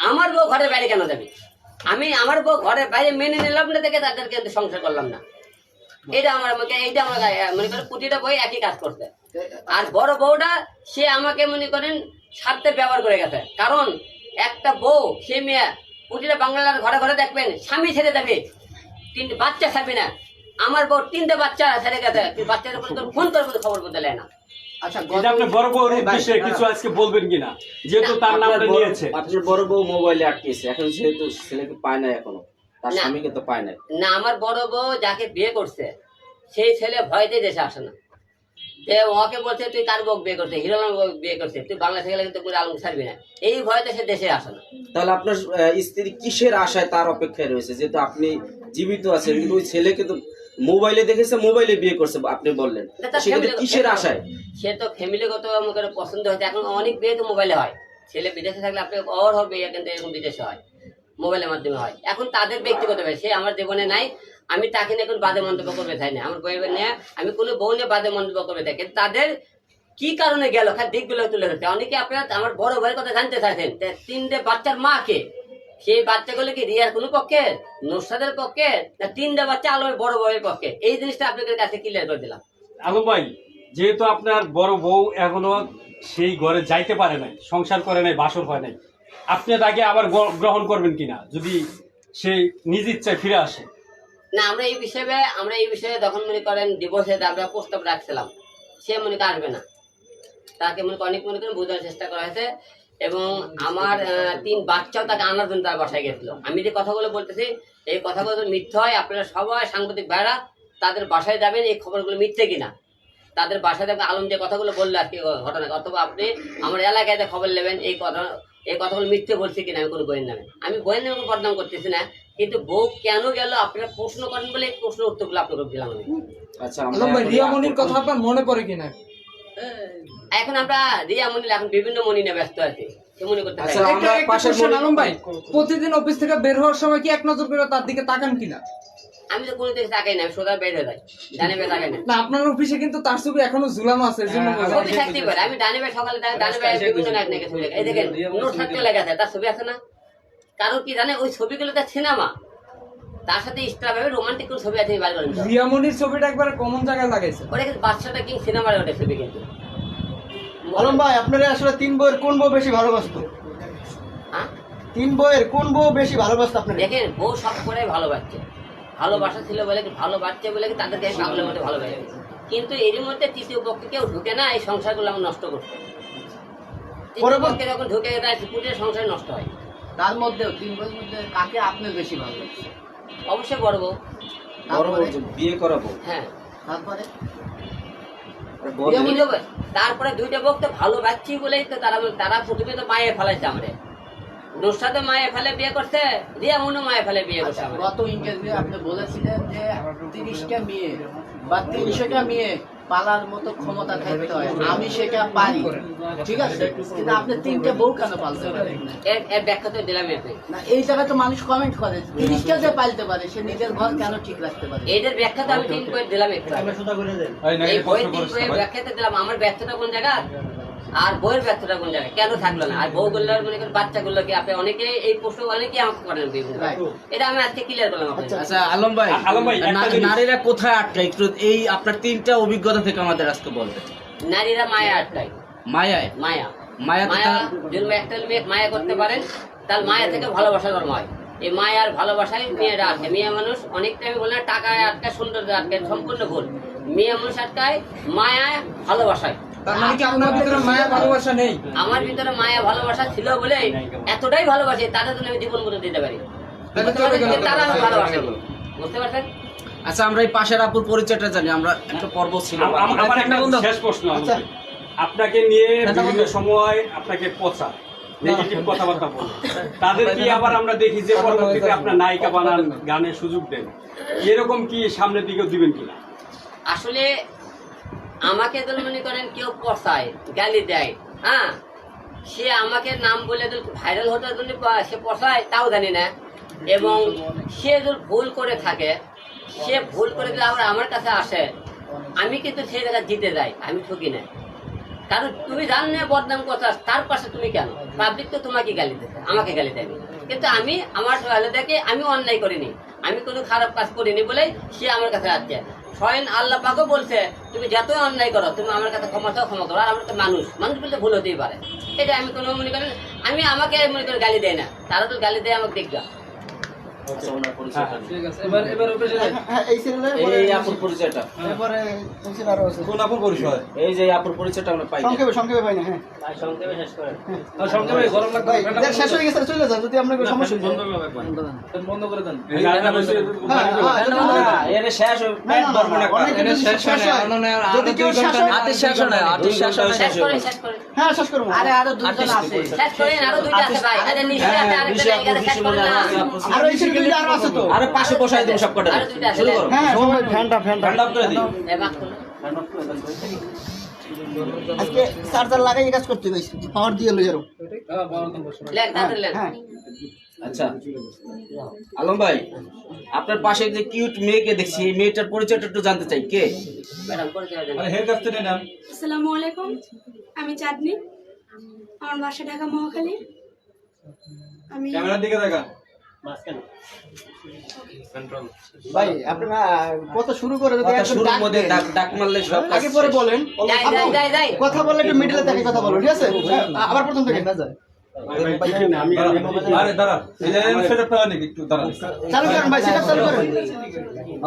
আমার বউ ঘরের বাইরে কেন যাবে? আমি আমার বউ ঘরের বাইরে মেনে নিলাম না দেখে তাদেরকে সংসার করলাম না। এইটা আমার মনে করেন প্রতিটা বই একই কাজ করছে। আর বড় বউটা সে আমাকে মনে করেন স্বার্থে ব্যবহার করে গেছে, কারণ একটা বউ সে মেয়ে প্রতিটা বাংলার ঘরে ঘরে দেখবেন স্বামী ছেড়ে যাবে, 3 বাচ্চা ছাড়বে না। আমার বউ 3টে বাচ্চা ছেড়ে গেছে, বাচ্চাদের ফোন করে খবর বলতে না। আচ্ছা, এটা আপনি বড় বউর উদ্দেশ্যে কিছু আজকে বলবেন কিনা, যেহেতু তার নামটা নিয়েছে? আপনার বড় বউ মোবাইলে আটকেছে, এখন যেহেতু ছেলেকে পায় না, এখনো তার স্বামীকে তো পায় না। না, আমার বড় বউ যাকে বিয়ে করছে সেই ছেলে ভয়তে দেশে আসে না, যে ওকে বলছে তুই কার বউ বিয়ে করছে, হিরো আলম বিয়ে করছে, তুই বাংলাদেশে গেলে কিন্তু পুরো আলম ছাড়বি না, এই ভয়তে সে দেশে আসে না। তাহলে আপনার স্ত্রী কিসের আশায় তার অপেক্ষায় রয়েছে? যেহেতু আপনি জীবিত আছেন, কিন্তু ওই ছেলেকে তো মোবাইলে দেখেছে, মোবাইলে বিয়ে করছে আপনি বললেন, সেক্ষেত্রে কিসের আশায়? সে তো ফ্যামিলিগত আমাকে পছন্দ হয়েছে। এখন অনেক বিয়ে তো মোবাইলে হয়, ছেলে বিদেশে থাকলে আপনি অর হবে কিন্তু এরকম বিদেশে হয়, মোবাইলের মাধ্যমে হয়। এখন তাদের ব্যক্তিগত ব্যাপার, সে আমার জীবনে নাই, আমি তাকে নিয়ে কোনো বাদে মন্তব্য করবে চাই না। আমার বউয়ের নিয়ে আমি কোনো বউ নিয়ে বাদে মন্তব্য করবে চাই, কিন্তু তাদের কি কারণে গেল খালি দিকগুলো তুলে ধরছে। অনেকে আপনারা আমার বড় ভাইয়ের কথা জানতে চাইছেন, 3টে বাচ্চার মা কে? সেই বাচ্চাগুলো কি রিয়ার কোনো পক্ষে, নুসরাতের পক্ষে, না 3টে বাচ্চা আলমের বড় বউয়ের পক্ষে? এই জিনিসটা আপনাদের কাছে ক্লিয়ার করে দিলাম। আলম ভাই, যেহেতু আপনার বড় বউ এখনো সেই ঘরে যাইতে পারে নাই, সংসার করে নাই, বাসর হয় নাই, আপনি তাকে আবার গ্রহণ করবেন কিনা যদি সে নিজ ইচ্ছায় ফিরে আসে? না, আমরা এই বিষয়ে যখন মনে করেন ডিভোর্সে আমরা প্রস্তাব রাখছিলাম, সে মনে করেন আসবে না, তাকে অনেক মনে করেন বোঝার চেষ্টা করা হয়েছে। এবং আমার 3 বাচ্চাও তাকে আনার জন্য তার বাসায় গেছিল। আমি যে কথাগুলো বলতেছি এই কথাগুলো মিথ্যে হয়, আপনারা সবাই সাংবাদিক ভাইরা তাদের বাসায় যাবেন, এই খবরগুলো মিথ্যে কিনা তাদের বাসায় যাবেন। আলম যে কথাগুলো বললো আজকে ঘটনা, অথবা আপনি আমার এলাকায় খবর নেবেন এই কথাগুলো মিথ্যে বলছি কিনা। আমি কোনো বইয়ের নামে কোনো বদনাম করতেছি না, কিন্তু বউ কেন গেল আপনারা প্রশ্ন করেন বলে এই প্রশ্ন উত্তরগুলো আপনাকে দিলাম আমি। আচ্ছা, রিয়ামনির কথা আপনার মনে পড়ে কিনা? এখন আমরা রিয়ামনি এখন বিভিন্ন মনি নিয়ে ব্যস্ত আছি, মনে করতে পারি। আলম ভাই, প্রতিদিন অফিস থেকে বের হওয়ার সময় কি এক নজর করে তার দিকে তাকান কিনা? আমি তো কোনো দিকে তাকাই না, আমি সোজা বের হয়ে যাই, ডানে বের তাকাই না। আপনার অফিসে কিন্তু তার ছবি এখনো ঝুলানো আছে, ছবি থাকতেই পারে। আমি ডানে বের সকালে ডানে বের বিভিন্ন নায়ক নায়িকা ছবি, এই দেখেন নুসরাত চলে গেছে, তার ছবি আছে না? কারণ কি জানে, ওই ছবিগুলো তার সিনেমা, তার সাথে এক্সট্রা ভাবে রোমান্টিক কোন ছবি আছে বাইরে করেন। রিয়ামনির ছবিটা একবারে কমন জায়গায় লাগাইছে, ওটা কিন্তু বাচ্চাটা কি সিনেমার ওটা ছবি। কিন্তু আলম ভাই, আপনারা আসলে 3 বউয়ের কোন বউ বেশি ভালোবাসতো? 3 বউয়ের কোন বউ বেশি ভালোবাসতো আপনারা? দেখেন, বউ সব করে ভালোবাসছে, ভালোবাসা ছিল বলে কি, ভালোবাসছে বলে কি তাদেরকে পাগলের মধ্যে ভালোবাসে, কিন্তু এর মধ্যে তৃতীয় পক্ষে কেউ ঢুকে না এই সংসারগুলো আমার নষ্ট করতে। তৃতীয় পক্ষে যখন ঢুকে যায় পুরো সংসার নষ্ট হয়। তার মধ্যেও 3 বছরের মধ্যে কাকে আপনি বেশি ভালোবাসেন? অবশ্যই বড় বউ। বড় বউ যে বিয়ে করাবো, হ্যাঁ তারপরে আর বড় বউ- দুইটা বউ। তারপরে দুইটা বউ তো ভালো বাচ্চি বলেই তো তারা প্রথমে তো মায়ে ফেলাইছে আমারে। দোষটা তো মায়ে ফেলে বিয়ে করছে, দিয়ে মনে মায়ে ফেলে বিয়ে করছে আমারে। গত ইন্টারভিউ আপনি বলেছিলেন যে 30টা মেয়ে বা 300টা মেয়ে পালার মতো ক্ষমতা থাকতে হয়, আমি সেটা পারি, ঠিক আছে, কিন্তু আপনি 3টা বউ কেন পালতে পারেন না? এর ব্যাখ্যা তো দিলাম আপনি। না, এই জায়গায় তো মানুষ কমেন্ট করে 30টা যে পালতে পারে সে নিজের ঘর কেন ঠিক রাখতে পারে? এইটার ব্যাখ্যা তো আমি 3 বই দিলাম একটু আগে। এই না, এই এটা বই প্রশ্ন 3 করিস না বইয়ের ভাই। ব্যাখ্যাতে দিলাম আমার ব্যর্থতা কোন জায়গা আর বইয়ের ব্যর্থতা কোন জায়গায়, কেন থাকলো না। আর বউগুলোর মনে করেন বাচ্চাগুলোকে আপনি অনেকেই এই প্রশ্ন অনেকেই আমাকে করেন বিভিন্ন। এটা আমি আজকে ক্লিয়ার করলাম আপনাকে। আচ্ছা আলম ভাই, একটা জিনিস। নারীরা কোথায় আটকায় একটু এই আপনার 3টা অভিজ্ঞতা থেকে আমাদের আজকে বলবেন। নারীরা মায়া আটকায়। মায়ায় মায়া মায়া তো মায়া তার- যদি একটা মেয়ে মায়া করতে পারেন তার মায়া থেকে ভালোবাসা জন্ম হয়। এই মায়ার ভালোবাসায় মেয়েরা আটকে। মেয়ে মানুষ অনেকটা আমি বললাম টাকায় আটকায়, সৌন্দর্য আটকায়, সম্পূর্ণ ভুল। মেয়ে মানুষ আটকায় মায়ায় ভালোবাসায়। তার মানে কি আপনার ভিতরে মায়া ভালোবাসা নেই? আমার ভিতরে মায়া ভালোবাসা ছিল বলে এতটাই ভালোবাসি তাদের জন্য আমি জীবন মতো দিতে পারি। তারা আমি ভালোবাসি, বুঝতে পারছেন? আচ্ছা আমরা এই পাশের আপুর পরিচয়টা জানি, আমরা একটা পর্ব ছিল। আমার একটা শেষ প্রশ্ন আচ্ছা। আপনাকে নিয়ে বিভিন্ন সময় আপনাকে পচা নেগেটিভ কথাবার্তা বলে তাদের কি আবার আমরা দেখি যে পরবর্তীতে আপনার নায়িকা বানান, গানের সুযোগ দেন, এরকম কি সামনের দিকেও দিবেন কিনা? আসলে আমাকে যদি মনে করেন কেউ পচায় গালি দেয়, হ্যাঁ, সে আমাকে নাম বলে ভাইরাল হওয়ার জন্য সে পচায় তাও জানি না। এবং সে যদি ভুল করে থাকে, সে ভুল করে দিলে আবার আমার কাছে আসে, আমি কিন্তু সেই জায়গায় জিতে যাই, আমি ঠকি না। কারণ তুমি জানো না বদনাম করছাস, তার পাশে তুমি কেন? পাবলিক তো তোমাকে গালি দেবে, আমাকে গালি দেবে, কিন্তু আমি আমার গালি দেখে আমি অন্যায় করিনি, আমি কোনো খারাপ কাজ করিনি বলে সে আমার কাছে আসছে। স্বয়ং আল্লাহ পাকও বলছে তুমি যতই অন্যায় করো তুমি আমার কাছে ক্ষমা চাও, ক্ষমা করো। আর আমরা তো মানুষ বলতে ভুল হতেই পারে, এটা আমি কোনো মনে করেন আমি আমাকে মনে করে গালি দেয় না, তারা তো গালি দেয় আমাকে দেখবা। আচ্ছা ওনার পরিচয়টা নিন। ঠিক আছে, এবার হ্যাঁ, এই সিরিয়ালের এই আপুর পরিচয়টা, এরপরে আরো আছে। কোন আপুর পরিচয়? এই যে আপুর পরিচয়টা আমরা পাই না। সংক্ষেপে পাই না। হ্যাঁ সংক্ষেপে শেষ করেন। সংক্ষেপে গরম লাগবে, ভাই দেখ, শেষ হয়ে গেছে, চলে যান যদি আপনার কোনো সমস্যা হয়। বন্ধ করে দেন। এই গানটা বলছে হ্যাঁ, হ্যাঁ, না, এর শেষ হবে, পেট ভরবে না অনেক কারণ। কিছু শেষ হয়। যদি কেউ শেষ হয়, শেষ করেন, শেষ করেন, হ্যাঁ শেষ করবো। আরো দুজন আছে, শেষ করেন, আরো দুইটা আছে ভাই। আরে নিশ্চয় আছে, আরেকটা জায়গায় শেষ করেন না। আরো এই সিরিয়ালে আরো আছে তো। আরে পাশে বসাই দিন সব কটা, আরো দুইটা আছে। শুরু করো। হ্যাঁ সবাই ফ্যানটা ঠান্ডা অফ করে দিন। এ মাফ করুন। আজকে চার্জার লাগাই কাজ করতে হইছে, পাওয়ার দিয়ে লই যারো। লেন, তাড়াতাড়ি লেন। হ্যাঁ আচ্ছা আলম ভাই, আপনার পাশে যে কিউট মেয়েকে দেখছি, এই মেয়েটার পরিচয়টা একটু জানতে চাই, কে? ম্যাডাম পরিচয় দেন। আরে হের কাছ থেকে নেন। আসসালামু আলাইকুম, আমি চাঁদনি, আমার বাসা ঢাকা মহাখালী। আমি ক্যামেরার দিকে তাকান। ভাই আপনারা কথা শুরু করে যদি কথা একজন শুরুর ডাক মধ্যে দেন, ডাক মারলে সব কাজ আগে পরে শেষ। বলেন। যাই, আপু, যাই, যাই, যাই। কথা বললে একটু মিডলে থেকে কথা বলো, ঠিক আছে? আবার প্রথম থেকে আরে দাঁড়া, এই যে সেটআপ করা নাকি একটু দাঁড়া। চালু করেন ভাই, সেটা চালু করেন।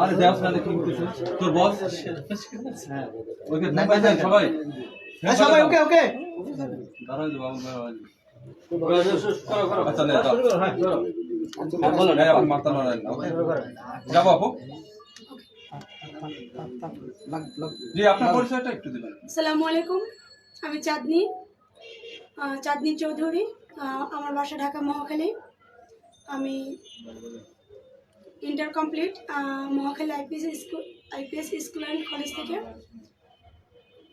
আরে দেওস না দেখি কিছু। তোর বস? হ্যাঁ। ওকে মোবাইল দেন সবাই। হ্যাঁ সবাই ওকে ওকে। দাঁড়াও যে বাবু আচ্ছা নে দাও। হ্যাঁ বলো না, আপনি মাথা নড়েন না। যাবো আপু। জি আপনার পরিচয়টা একটু দিবেন। আসসালামু আলাইকুম, আমি চাঁদনি, চাঁদনি চৌধুরী, আমার বাসা ঢাকা মহাখালী। আমি inter complete Mohakhali IPS school and college থেকে।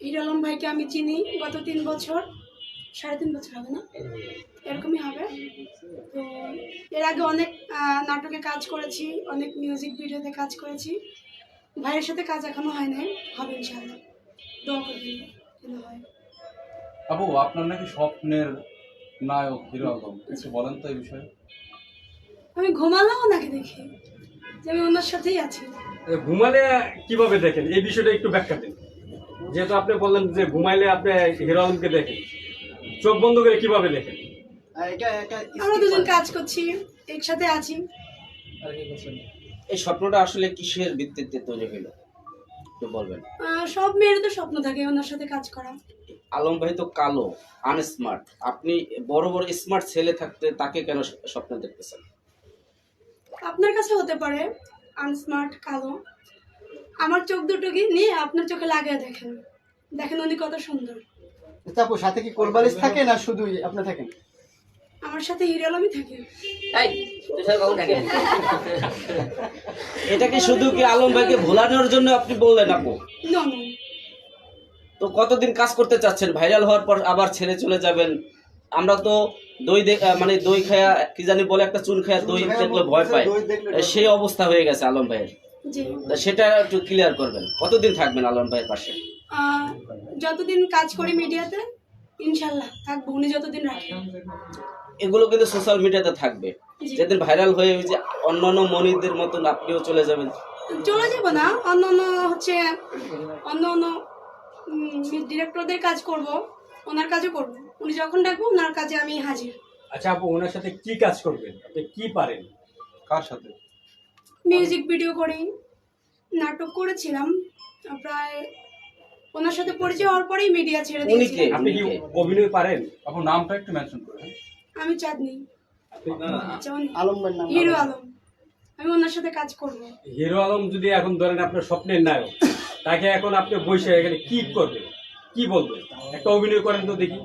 হিরো আলম ভাইকে আমি চিনি গত 3 বছর, 3.5 বছর হবে না, এরকমই হবে। তো এর আগে অনেক নাটকে কাজ করেছি, অনেক মিউজিক ভিডিওতে কাজ করেছি। ভাইয়ের সাথে কাজ এখনো হয় নাই, হবে ইনশাআল্লাহ, দোয়া করবেন যেন হয়। আপু আপনার নাকি স্বপ্নের নায়ক হিরো আলম, কিছু বলেন তো এই বিষয়ে। আমি ঘুমালেও ওনাকে দেখি যে আমি ওনার সাথেই আছি। ঘুমালে কিভাবে দেখেন এই বিষয়টা একটু ব্যাখ্যা দিন, যেহেতু আপনি বললেন যে ঘুমাইলে আপনি হিরো আলমকে দেখেন, চোখ বন্ধ করে কিভাবে দেখেন? আমরা দুজন কাজ করছি, একসাথে আছি। এই স্বপ্নটা আসলে কিসের ভিত্তিতে তৈরি হলো একটু বলবেন? সব মেয়েরই তো স্বপ্ন থাকে ওনার সাথে কাজ করা। আলম ভাই তো কালো, আনস্মার্ট, আপনি বড় বড় স্মার্ট ছেলে থাকতে তাকে কেন স্বপ্ন দেখতেছেন? আপনার কাছে হতে পারে আনস্মার্ট, কালো। আমার চোখ দুটোকে নিয়ে আপনার চোখে লাগিয়ে দেখেন, দেখেন উনি কত সুন্দর। আচ্ছা আপু, সাথে কি কোলবালিশ থাকে না শুধুই আপনি থাকেন? আমার সাথে হিরো আলমই থাকে। তাই তুষার কখন থাকে? এটা কি শুধু কি আলম ভাইকে ভোলানোর জন্য আপনি বললেন আপু? নো নো, তো কতদিন কাজ করতে চাচ্ছেন? ভাইরাল হওয়ার পর আবার ছেড়ে চলে যাবেন? আমরা তো মানে দই খায়া কি জানি বলে, একটা চুন খায়া দই দেখলে ভয় পায়, সেই অবস্থা হয়ে গেছে আলম ভাইয়ের। জি। তা সেটা একটু ক্লিয়ার করবেন, কতদিন থাকবেন আলম ভাইয়ের পাশে? যতদিন কাজ করি মিডিয়াতে ইনশাল্লাহ থাকবো, উনি যতদিন রাখেন। এগুলো কিন্তু সোশ্যাল মিডিয়াতে থাকবে, জি। যেদিন ভাইরাল হয়ে ওই যে অন্যান্য মনিরদের মতন আপনিও চলে যাবেন। চলে যাব না, অন্য ডিরেক্টরদের কাজ করব, ওনার কাজও করব। উনি যখন ডাকবো ওনার কাজে আমি হাজির। আচ্ছা আপু, ওনার সাথে কি কাজ করবেন? আপনি কি পারেন? কার সাথে? মিউজিক ভিডিও করি, নাটক করেছিলাম প্রায়। ওনার সাথে পরিচয় হওয়ার পরেই মিডিয়া ছেড়ে উনি দিয়েছি। কে? আপনি কি অভিনয় পারেন? আপনার নামটা একটু মেনশন করেন। আমি চাঁদনি, আলম ভাইয়ের নাম? হিরো আলম। আমি ওনার সাথে কাজ করব। হিরো আলম যদি এখন ধরেন আপনার স্বপ্নের নায়ক, তাকে এখন আপনি বসে এখানে কি করবেন, কি বলবেন? একটা অভিনয় করেন তো দেখি।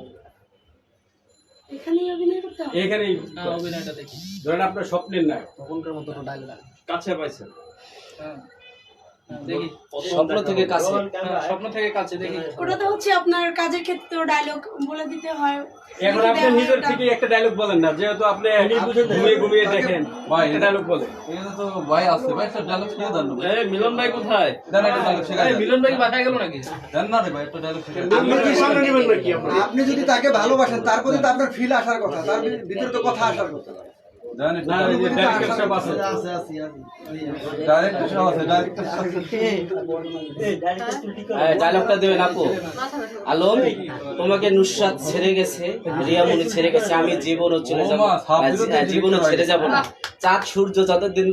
এখানেই অভিনয় করতে হবে? এখানেই অভিনয়টা দেখি। ধরেন আপনার স্বপ্নের নায়ক, তখনকার মতো ডায়লগ কাছে পাইছেন? দেখি স্বপ্ন থেকে কাছে। স্বপ্ন থেকে কাছে দেখি। ওটা তো হচ্ছে আপনার কাজের ক্ষেত্রে ডায়লগ বলে দিতে হয়। এখন আপনি নিজের থেকে একটা ডায়লগ বলেন না, যেহেতু আপনি ঘুমিয়ে দেখেন, ভাই একটা ডায়লগ বলেন। এটা তো ভাই আছে ভাই, একটা ডায়লগ শিখে দেন না। এই মিলন ভাই কোথায়? দেন একটা ডায়লগ শিখে দেন। মিলন ভাই বাসায় গেল নাকি? দেন না রে ভাই, একটা ডায়লগ শিখে দেন। আপনি কি সামনে নেবেন নাকি আপনারা? আপনি যদি তাকে ভালোবাসেন, তার প্রতি তো আপনার ফিল আসার কথা, তার ভিতরে তো কথা আসার কথা। দেন একটা না, এই যে ডাইরেক্টর সাহেব আছে। ডাইরেক্টর সাহেব আছে, ডাইরেক্টর সাহেব। ডায়লগটা দেবেন আপু। আলম, তোমাকে নুসরাত ছেড়ে গেছে, রিয়ামনি ছেড়ে গেছে, আমি জীবনও চলে যাব, জীবনও ছেড়ে যাব না। চাঁদ সূর্য যতদিন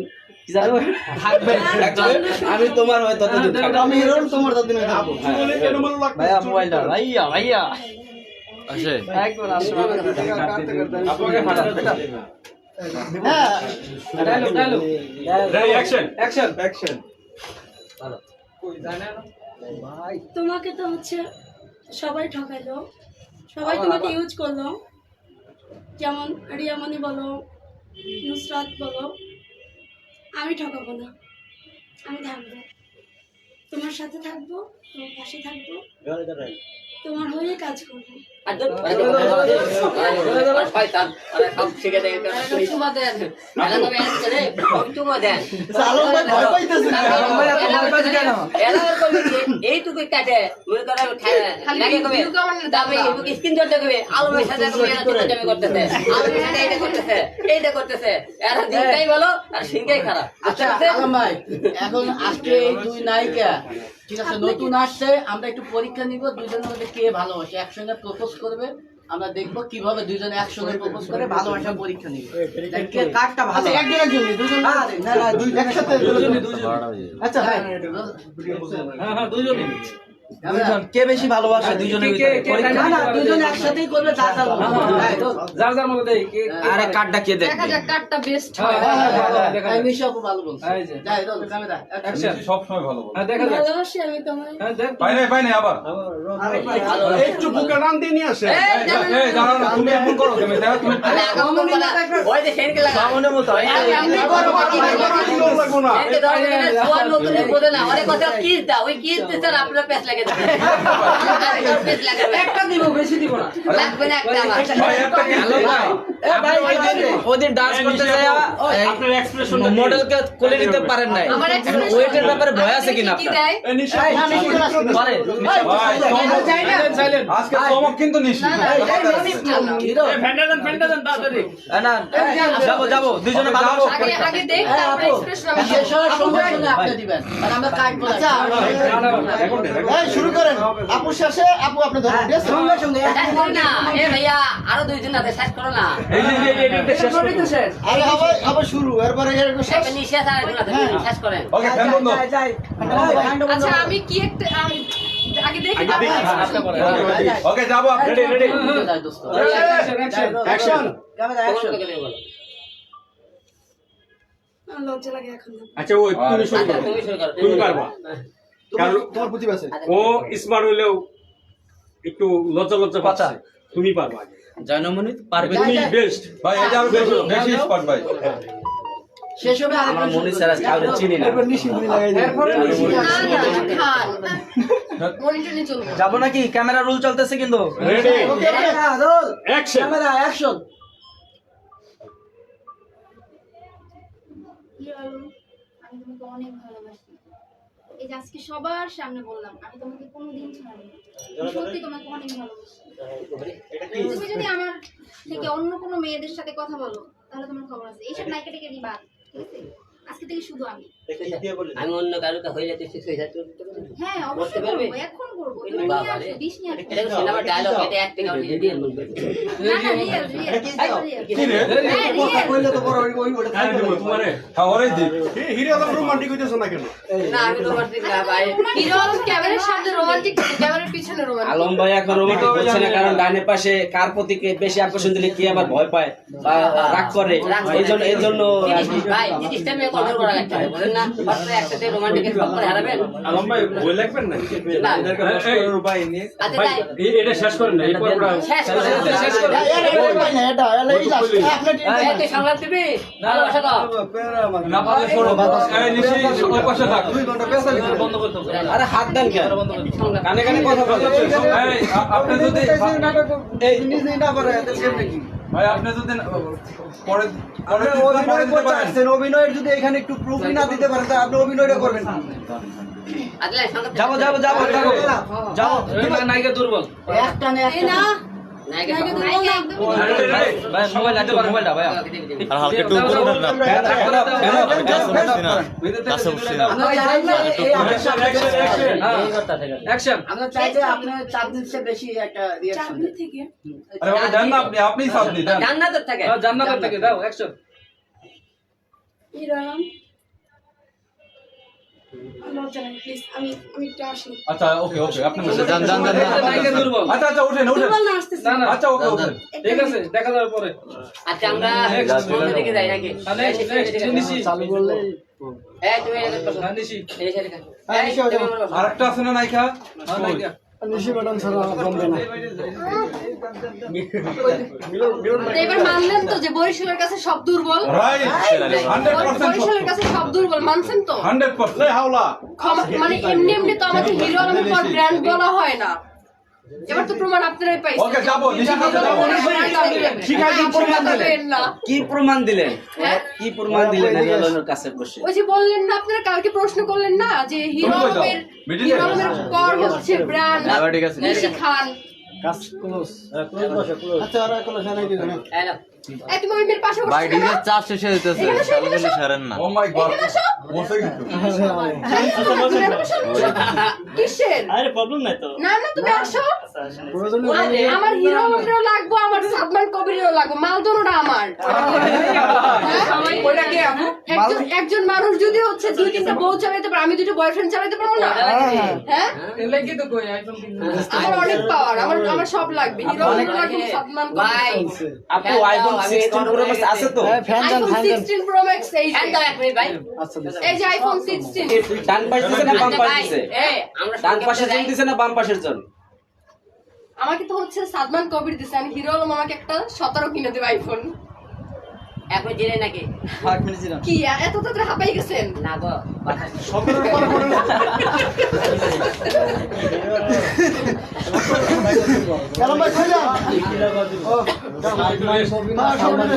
কি জানো থাকবে, আমি তোমার হয় ততদিন থাকবো। আমি হিরো, তোমার ততদিন থাকবো। বলে কেন ভালো লাগছে? ভাইয়া মোবাইলটা ভাইয়া ভাইয়া আসে আপনাকে ফাটা হ্যাঁ, ডায়লগ Ready, action. অ্যাকশন। তোমাকে তো হচ্ছে সবাই ঠকাইলো, সবাই তোমাকে ইউজ করলো, যেমন রিয়ামনি বলো, নুসরাত বলো। আমি ঠকাবো না, আমি থাকবো, তোমার সাথে থাকবো, তোমার পাশে থাকবো, তোমার হয়ে কাজ করবো। আর ধর, শয়তান, আরে সব শিখে দেয়, চুমা দেন। এরা তবে আসছে রে, সব চুমা দেন। আলম ভাই ভয় পাইতেছে। এরা আর করবে কি? এইটুকুই কাটে, মনে করো লাগে কবে, দামে স্ক্রিনশট দেখবে, আলমের সাথে এরা চুমাচামি করতেছে, আলমের সাথে এইটা করতেছে, এরা দিনটাই ভালো আর সিনটাই খারাপ। আচ্ছা আলম ভাই, এখন আজকে এই দুই নায়িকা ঠিক আছে নতুন আসছে, আমরা একটু পরীক্ষা নিব দুজনের মধ্যে কে ভালোবাসে, একসঙ্গে প্রপোজ করবে, আমরা দেখবো কিভাবে দুজনে একসঙ্গে প্রপোজ করে ভালোবাসা পরীক্ষা নিব। কে কারটা ভালো? একজনের জন্য দুজন না না দুই একসাথে আচ্ছা হ্যাঁ দুজনে কে বেশি ভালোবাসে দুজনের ভিতরে না না দুজন একসাথেই করবে যার যার মধ্যে দেই আরে কার্ডটা কে দেখবে দেখা যাক কারটা বেস্ট হয়। আমি সব ভালো বলছি যাই দাও ক্যামেরা অ্যাকশন সব সময় ভালো বলে। দেখা যাক ভালোবাসি আমি তোমায়। পাই নাই আবার। একটু বুকে টান দিয়ে নিয়ে আসেন। এই দাঁড়াও না, তুমি এমন করো কেন? দেখো তুমি আরে আগামো কোন বলা, ওই যে সেনকে লাগা, সামনের মতো হয়। আমি বড় বাকি লাগবো না। সেনকে ধরে গেলে সোয়াল নতুন বোঝে না, আরে কথা কি দা, ওই কি দিতে স্যার আপনার পেছ লাগে দেবে। আরে পেছ লাগে একটা দিব, বেশি দিব না, লাগবে না একটা আমার। ভাই একটা কি ভাই ওদের ডান্স করতে যায় আপনার এক্সপ্রেশন মডেলকে কোলে নিতে পারেন নাই, আমার expression- ওয়েটের ব্যাপারে ভয় আছে কিনা কি আপনার? দেয়? বলে আজকে চমক কিন্তু নিশ্চিত। না যাবো যাবো দুজনে ভালো আগে আগে দেখ তারপর এক্সপ্রেশন আমি শেষ হওয়ার সঙ্গে সঙ্গে আপনি দিবেন আর আমরা কাট বলে এই শুরু করেন, আপু শেষে আপু আপনি ধরেন, ঠিক আছে? সঙ্গে সঙ্গে শেষ করো না, এ ভাইয়া আরো দুইজন আছে, শেষ করো না। আরে আবার শুরু, এরপরে এরকম শেষ। একটা নিঃশ্বাস আর একজন আছে, শেষ করেন। ওকে ফ্যান বন্ধ। আচ্ছা আমি কি একটা আগে দেখি ওকে যাবো, আপনি রেডি? যাই দোস্ত অ্যাকশন। ক্যামেরা অ্যাকশন তোমার কথা বলো। লজ্জা লাগে এখন না। আচ্ছা ওই তুমি শুরু আচ্ছা, করো তুমি শুরু করো, তুমি পারবা কারণ তোমার প্রতিভা আছে। ও স্মার্ট হলেও একটু লজ্জা লজ্জা পাচ্ছে তুমি পারবা আগে জয়নমণি পারবে তুমি বেস্ট ভাই এটা আরো বেশি বেশি স্পট ভাই শেষ হবে আর আমার মনে স্যার কাউকে চিনি না এরপর নিশি মুনি লাগাই দিই। না না খান মনিটর নিয়ে চলবে যাবো নাকি? ক্যামেরা রুল চলতেছে কিন্তু। Ready okay roll action camera action. Hero Alam, আমি তোমাকে অনেক ভালোবাসি। এই যে আজকে সবার সামনে বললাম, আমি তোমাকে কোনোদিন ছাড়বো না। আমি সত্যি তোমাকে অনেক ভালোবাসি। তুমি যদি আমার থেকে অন্য কোনো মেয়েদের সাথে কথা বলো, তাহলে তোমার খবর আছে। এইসব নায়িকা টেকে দিবা, ঠিক আছে? আজকে থেকে শুধু আমি। আমি অন্য কারোকে হইলে তুই সুইসাইড হ্যাঁ, করতে অবশ্যই পারবে? করবো, এখন করবো। তুমি বাবা নিয়ে রে। আসো, 20 নিয়ে আসো। এটা তো সিনেমার ডায়লগ, এটা অ্যাক্টিং আমি রিয়েল বলবো। না, না, রিয়েল, রিয়েল। কি রে হ্যাঁ, রিয়েল। কইলে তো বড় ওই ওটা হ্যাঁ দেবো তোমারে হ্যাঁ ওরাই দি হিরো আলম রোমান্টিক হইতেছ না কেন? না আমি তোমার ঠিক না ভাই। হিরো আলম ক্যামেরার সামনে রোমান্টিক, ক্যামেরার পিছনে রোমান্টিক। আলম ভাই এখন রোমান্টিক হচ্ছে না, কারণ ডানে পাশে কার প্রতি কে বেশি আকর্ষণ দিলে কি আবার ভয় পায় বা রাগ করে, এই জন্য ভাই জিনিসটা মেয়ে কন্ট্রোল করা লাগছে বলেন না হঠাৎ একসাথে রোমান্টিকের সব করে হারাবেন আলম ভাই বই লাগবেন না না আচ্ছা ভাই তাই এটা শেষ করেন না এই পর্বটা শেষ করে শেষ করে এই তুই সংলাপ দিবি ভালোবাসা দাও না পারলে সরো এই নিশি ওই পাশে থাক বন্ধ করতে হবে। আরে হাত দেন কেন? কানে কানে কথা বলেন। এই আপনি যদি এই জিনিস না পারে এত কেমনে কি? ভাই আপনি যদি পরে পরে অভিনয় করতে আসছেন, অভিনয়ের যদি এখানে একটু প্রুফ না দিতে পারেন তা আপনি অভিনয়টা করবেন না। আদলে সংলাপ যাবো যাবো যাবো যাবো যাবো। নায়িকা দুর্বল। একটা না এই না নায়িকা নায়িকা একদম ভাই মোবাইল লাগবে মোবাইলটা ভাই। আর হালকা একটু উপরে উঠেন না কাছে বসছি না আমরা চাই না এই অ্যাকশন। আমরা চাই যে আপনার 4 দিন চেয়ে বেশি একটা রিঅ্যাকশন চাকরি থেকে আরে বাবা দেন না আপনিই সাথ দিন দেন জান্নাতের থাকে জান্নাতের থেকে দাও অ্যাকশন। হিরো আলম লজ্জা লাগে প্লিজ আমি একটু আসি আচ্ছা ওকে ওকে আপনি যান যান যান নায়িকা দুর্বল। আচ্ছা আচ্ছা উঠেন উঠেন দুর্বল না আসতেছি না না আচ্ছা ওকে ওকে ঠিক আছে, দেখা যাবে পরে। আচ্ছা আমরা মন্দির দিকে যাই নাকি নিশি চালু করলে এই তুমি এদিকে বসো নিশি এই সাইডে হ্যাঁ, নিশি ওঠো। আরেকটা আছে না নায়িকা নায়িকা নিশি বাটন ছাড়া জমবে না। তো এবার মানলেন তো যে বরিশালের কাছে সব দুর্বল, রাইট 100% বরিশালের কাছে সব দুর্বল মানছেন তো? 100% এই হাওলা মানে এমনি এমনি তো আমাদের হিরো আলমের পর ব্র্যান্ড বলা হয় না। এবার তো প্রমাণ আপনারাই পাইছেন। ওকে যাবো নিশি কাছে যাবো শিখাই দিন, প্রমাণ দিলেন। পাবেন না। কি প্রমাণ দিলেন? হ্যাঁ? কি প্রমাণ দিলেন আলোচনার কাছে বসে? ওই যে বললেন না আপনারা কালকে প্রশ্ন করলেন না যে হিরো তুমি কই যাও? আলমের মিডিলে? হিরো আলমের পর হচ্ছে ব্র্যান্ড এবার ঠিক আছে নিশি খান। কাজ ক্লোজ ক্লোজ বসে ক্লোজ। আচ্ছা আর কোনো জানাই দিও না। এই নাও এই তুমি ওই মেয়ের পাশে বসে ভাই ডিজে চাপ শেষ হয়ে যেতেছে তাহলে সারেন না ও মাই গড বসে কিন্তু কিসের? আরে প্রবলেম নাই তো। না না তুমি আসো। প্রয়োজন আমার হিরো আলমেরও লাগবো, আমার সালমান কবিরেরও লাগবো, মাল দোনোটা আমার। একজন মানুষ যদি হচ্ছে 2-3টা বউ চালাইতে পারে, আমি 2টা বয়ফ্রেন্ড চালাইতে পারবো না? হ্যাঁ আমার অনেক পাওয়ার, আমার সব লাগবে, হিরো আলমেরও লাগবে, সালমান ভাই কবির। আপু আইফোন 16 প্রো ম্যাক্স আছে তো? ফ্যান দেন আইফোন ফ্যান দেন। 16 প্রো ম্যাক্স এই যে, হ্যাঁ দাও এক মিনিট ভাই আচ্ছা এই যে আইফোন 16। ডান পাশ দিছে না বাম আচ্ছা পাশ ভাই দিছে? এই আমরা ডান পাশের জন দিছে না বাম পাশের জন? আমাকে তো হচ্ছে সালমান কবির দিছে, আমি হিরো আলম আমাকে একটা 17 কিনে দেবে আইফোন। এখন জেনে নাকি 8 মিনিট ছিল। কি এত তাড়াতাড়ি হাঁপাই গেছেন? না গো কথা 17 পরে পরে কালাম ভাই কই যান? ও সালমান